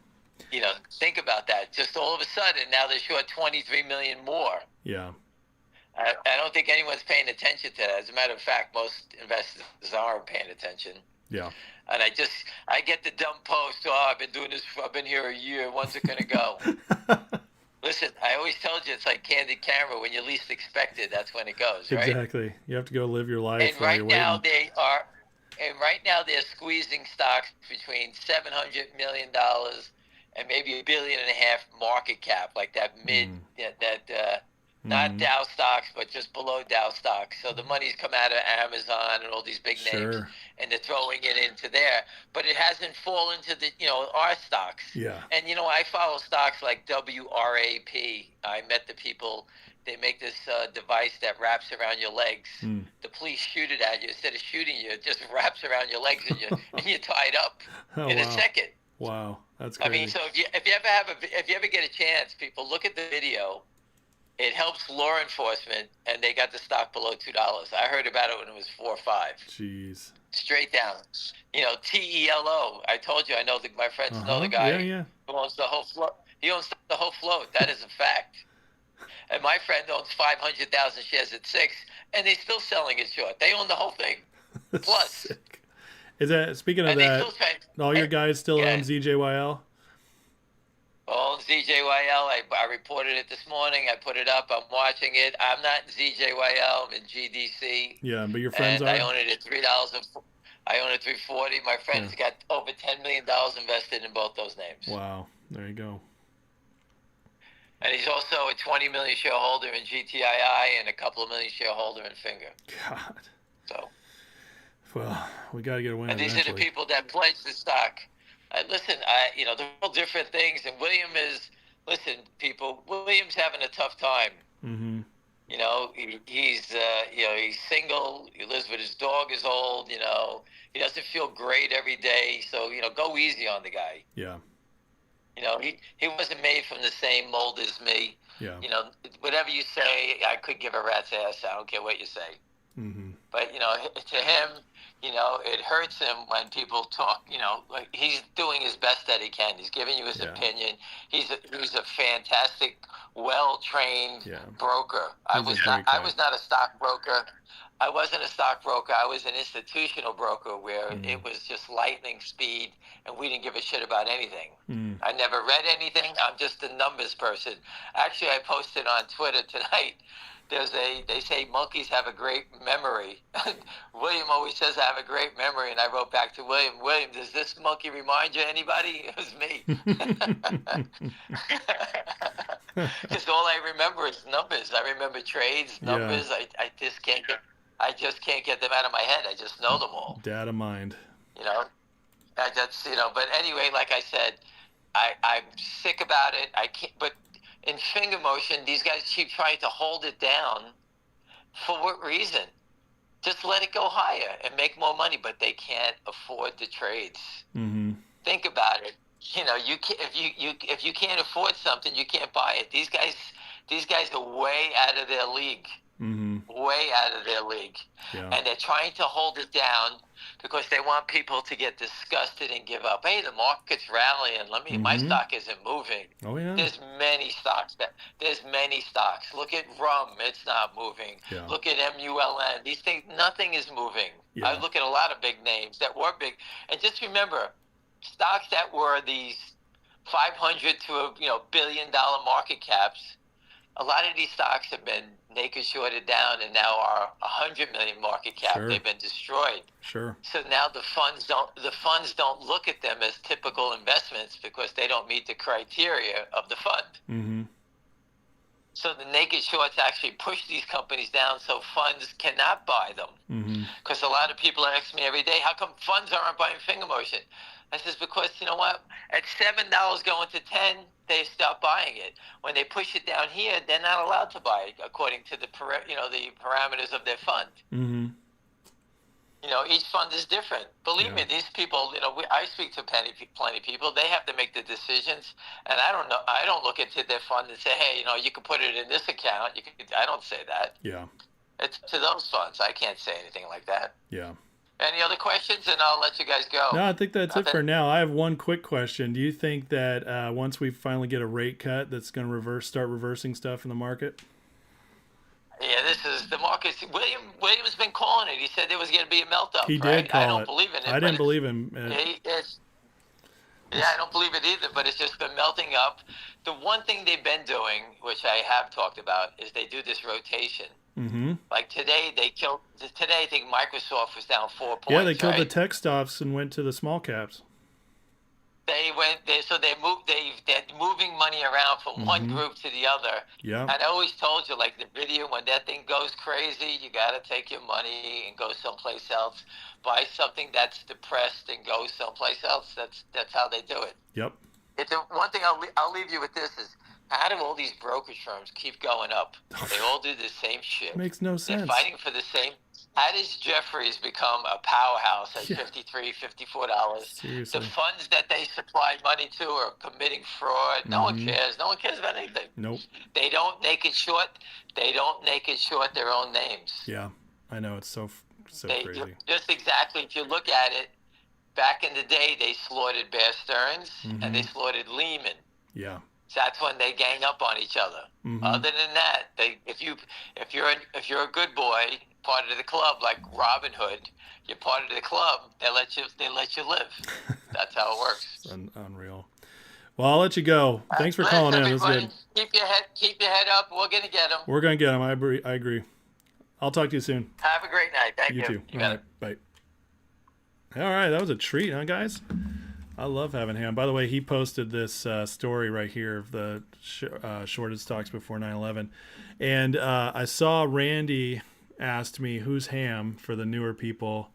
Think about that. Just all of a sudden, now they're short 23 million more. Yeah. I don't think anyone's paying attention to that. As a matter of fact, most investors aren't paying attention. Yeah. And I get the dumb post, I've been doing this, I've been here a year, when's it going to go? Listen, I always told you it's like candid camera. When you least expect it, that's when it goes, right? Exactly. You have to go live your life. And right now they're squeezing stocks between $700 million and maybe $1.5 billion market cap, like that not Dow stocks, but just below Dow stocks. So the money's come out of Amazon and all these big names, and they're throwing it into there. But it hasn't fallen to the, our stocks. Yeah. And, I follow stocks like WRAP. I met the people. They make this device that wraps around your legs. The police shoot it at you. Instead of shooting you, it just wraps around your legs and you're tied up in a second. Wow, that's crazy. I mean, so if you ever get a chance, people, look at the video. It helps law enforcement, and they got the stock below $2. I heard about it when it was 4 or 5. Jeez. Straight down. TELO. I told you, I know my friends know the guy who owns the whole float. He owns the whole float. That is a fact. And my friend owns 500,000 shares at 6, and they're still selling it short. They own the whole thing. Plus. Sick. Is that, speaking of that, all your guys still own ZJYL? Oh, ZJYL, I reported it this morning. I put it up. I'm watching it. I'm not in ZJYL. I'm in GDC. Yeah, but your friends and are? I own it at $3. I own it at $3.40. My friend's got over $10 million invested in both those names. Wow. There you go. And he's also a 20 million shareholder in GTII and a couple of million shareholder in Finger. God. So. Well, we got to get a win. And these are the people that pledge the stock. Listen, they're all different things. And William's having a tough time. Mm-hmm. He's single. He lives with his dog is old. He doesn't feel great every day. So, go easy on the guy. Yeah. He wasn't made from the same mold as me. Yeah. Whatever you say, I could give a rat's ass. I don't care what you say. Mm-hmm. But, to him, it hurts him when people talk, like he's doing his best that he can. He's giving you his opinion. He's a fantastic, well-trained broker. I was not a stockbroker. I wasn't a stockbroker. I was an institutional broker where it was just lightning speed and we didn't give a shit about anything. I never read anything. I'm just a numbers person. Actually, I posted on Twitter tonight. They say monkeys have a great memory. William always says I have a great memory, and I wrote back to William, does this monkey remind you of anybody? It was me. Because all I remember is numbers. I remember trades, numbers. Yeah. I just can't get them out of my head. I just know them all. Data mind. But anyway, like I said, I'm sick about it. I can't, but in Finger Motion, these guys keep trying to hold it down. For what reason? Just let it go higher and make more money, but they can't afford the trades. Mm-hmm. Think about it. If you can't afford something, you can't buy it. These guys are way out of their league. way out of their league. Yeah. And they're trying to hold it down because they want people to get disgusted and give up. Hey, the market's rallying. My stock isn't moving. Oh yeah. There's many stocks. Look at rum. It's not moving. Yeah. Look at MULN. These things, nothing is moving. Yeah. I look at a lot of big names that were big. And just remember, stocks that were these 500 to a $1 billion market caps, a lot of these stocks have been naked shorted down and now are 100 million market cap. Sure. They've been destroyed. Sure. So now the funds don't look at them as typical investments because they don't meet the criteria of the fund. Mm-hmm. So the naked shorts actually push these companies down so funds cannot buy them. Because a lot of people are asking me every day, how come funds aren't buying finger motion? I says, because you know what? At $7 going to 10, they stop buying it. When they push it down here, they're not allowed to buy it according to the parameters of their fund. Mm-hmm. Each fund is different. Believe me, these people, I speak to plenty of people. They have to make the decisions, and I don't know. I don't look into their fund and say, hey, you can put it in this account. I don't say that. Yeah. It's to those funds. I can't say anything like that. Yeah. Any other questions? And I'll let you guys go. No, I think that's it for now. I have one quick question. Do you think that once we finally get a rate cut, that's going to start reversing stuff in the market? Yeah, this is the market. William's been calling it. He said there was going to be a melt-up. He did call it. I don't believe in it. I didn't believe him. I don't believe it either, but it's just been melting up. The one thing they've been doing, which I have talked about, is they do this rotation. Mm-hmm. Like today, I think Microsoft was down 4 points. Yeah, they killed the tech stocks and went to the small caps. They're moving money around from one group to the other. Yeah. And I always told you, like the video, when that thing goes crazy, you got to take your money and go someplace else. Buy something that's depressed and go someplace else. That's how they do it. Yep. One thing I'll leave you with this is, how do all these brokerage firms keep going up? They all do the same shit. Makes no sense. They're fighting for the same. How does Jeffries become a powerhouse at $53, $54? Seriously. The funds that they supply money to are committing fraud. No one cares. No one cares about anything. Nope. They don't naked short. They don't naked short their own names. Yeah, I know. It's so crazy. Just exactly. If you look at it, back in the day, they slaughtered Bear Stearns and they slaughtered Lehman. Yeah. So that's when they gang up on each other. Other than that, if you're a good boy, part of the club, like Robin Hood, you're part of the club. They let you live. That's how it works. It's unreal. Well, I'll let you go. Thanks for calling in. It was good. Keep your head up. We're gonna get them. We're gonna get them. I agree. I'll talk to you soon. Have a great night. Thank you. You too. You got it. Bye. All right, that was a treat, huh, guys? I love having him. By the way, he posted this story right here of the shorted stocks before 9/11, and I saw Randy asked me who's Ham for the newer people,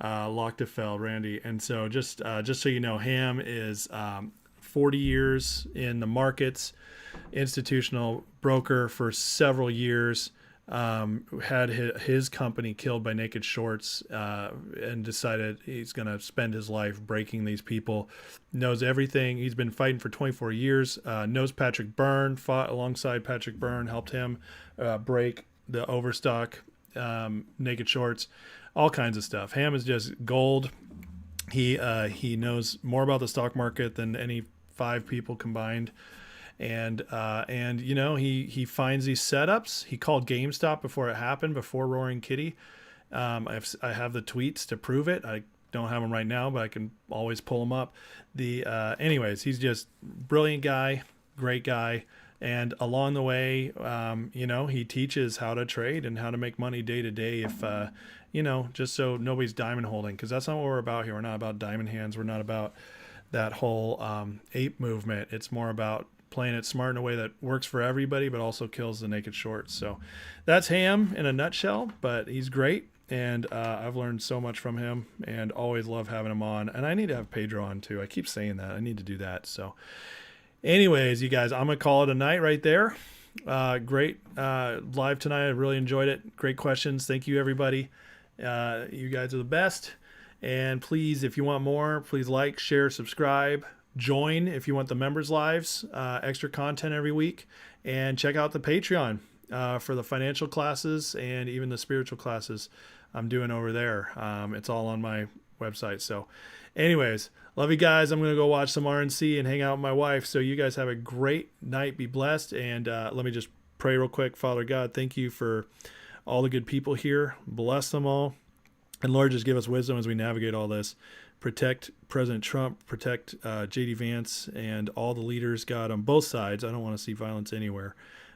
Lochtefeld, Randy, and so just so you know, Ham is 40 years in the markets, institutional broker for several years. Had his company killed by naked shorts and decided he's going to spend his life breaking these people. Knows everything. He's been fighting for 24 years. Knows Patrick Byrne, fought alongside Patrick Byrne, helped him break the overstock, naked shorts, all kinds of stuff. Ham is just gold. He knows more about the stock market than any 5 people combined. And you know, he finds these setups. He called GameStop before it happened, before Roaring Kitty. I have the tweets to prove it. I don't have them right now, but I can always pull them up. Anyways, he's just brilliant guy, great guy. And along the way, you know, he teaches how to trade and how to make money day to day. If you know, just so nobody's diamond holding, because that's not what we're about here. We're not about diamond hands. We're not about that whole ape movement. It's more about playing it smart in a way that works for everybody, but also kills the naked shorts. So that's Ham in a nutshell, but he's great. And I've learned so much from him and always love having him on. And I need to have Pedro on too. I keep saying that. I need to do that. So anyways, you guys, I'm going to call it a night right there. Great live tonight. I really enjoyed it. Great questions. Thank you, everybody. You guys are the best. And please, if you want more, please like, share, subscribe. Join if you want the members lives, extra content every week, and check out the Patreon. for the financial classes and even the spiritual classes I'm doing over there. It's all on my website. So anyways, love you guys. I'm going to go watch some RNC and hang out with my wife. So you guys have a great night. Be blessed. And let me just pray real quick. Father God, thank you for all the good people here. Bless them all. And Lord, just give us wisdom as we navigate all this. Protect President Trump, protect JD Vance and all the leaders, God, on both sides. I don't want to see violence anywhere.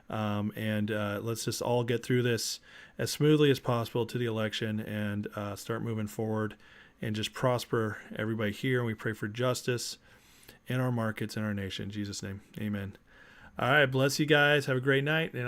And let's just all get through this as smoothly as possible to the election and start moving forward and just prosper everybody here. And we pray for justice in our markets and our nation. In Jesus' name, amen. All right, bless you guys. Have a great night. And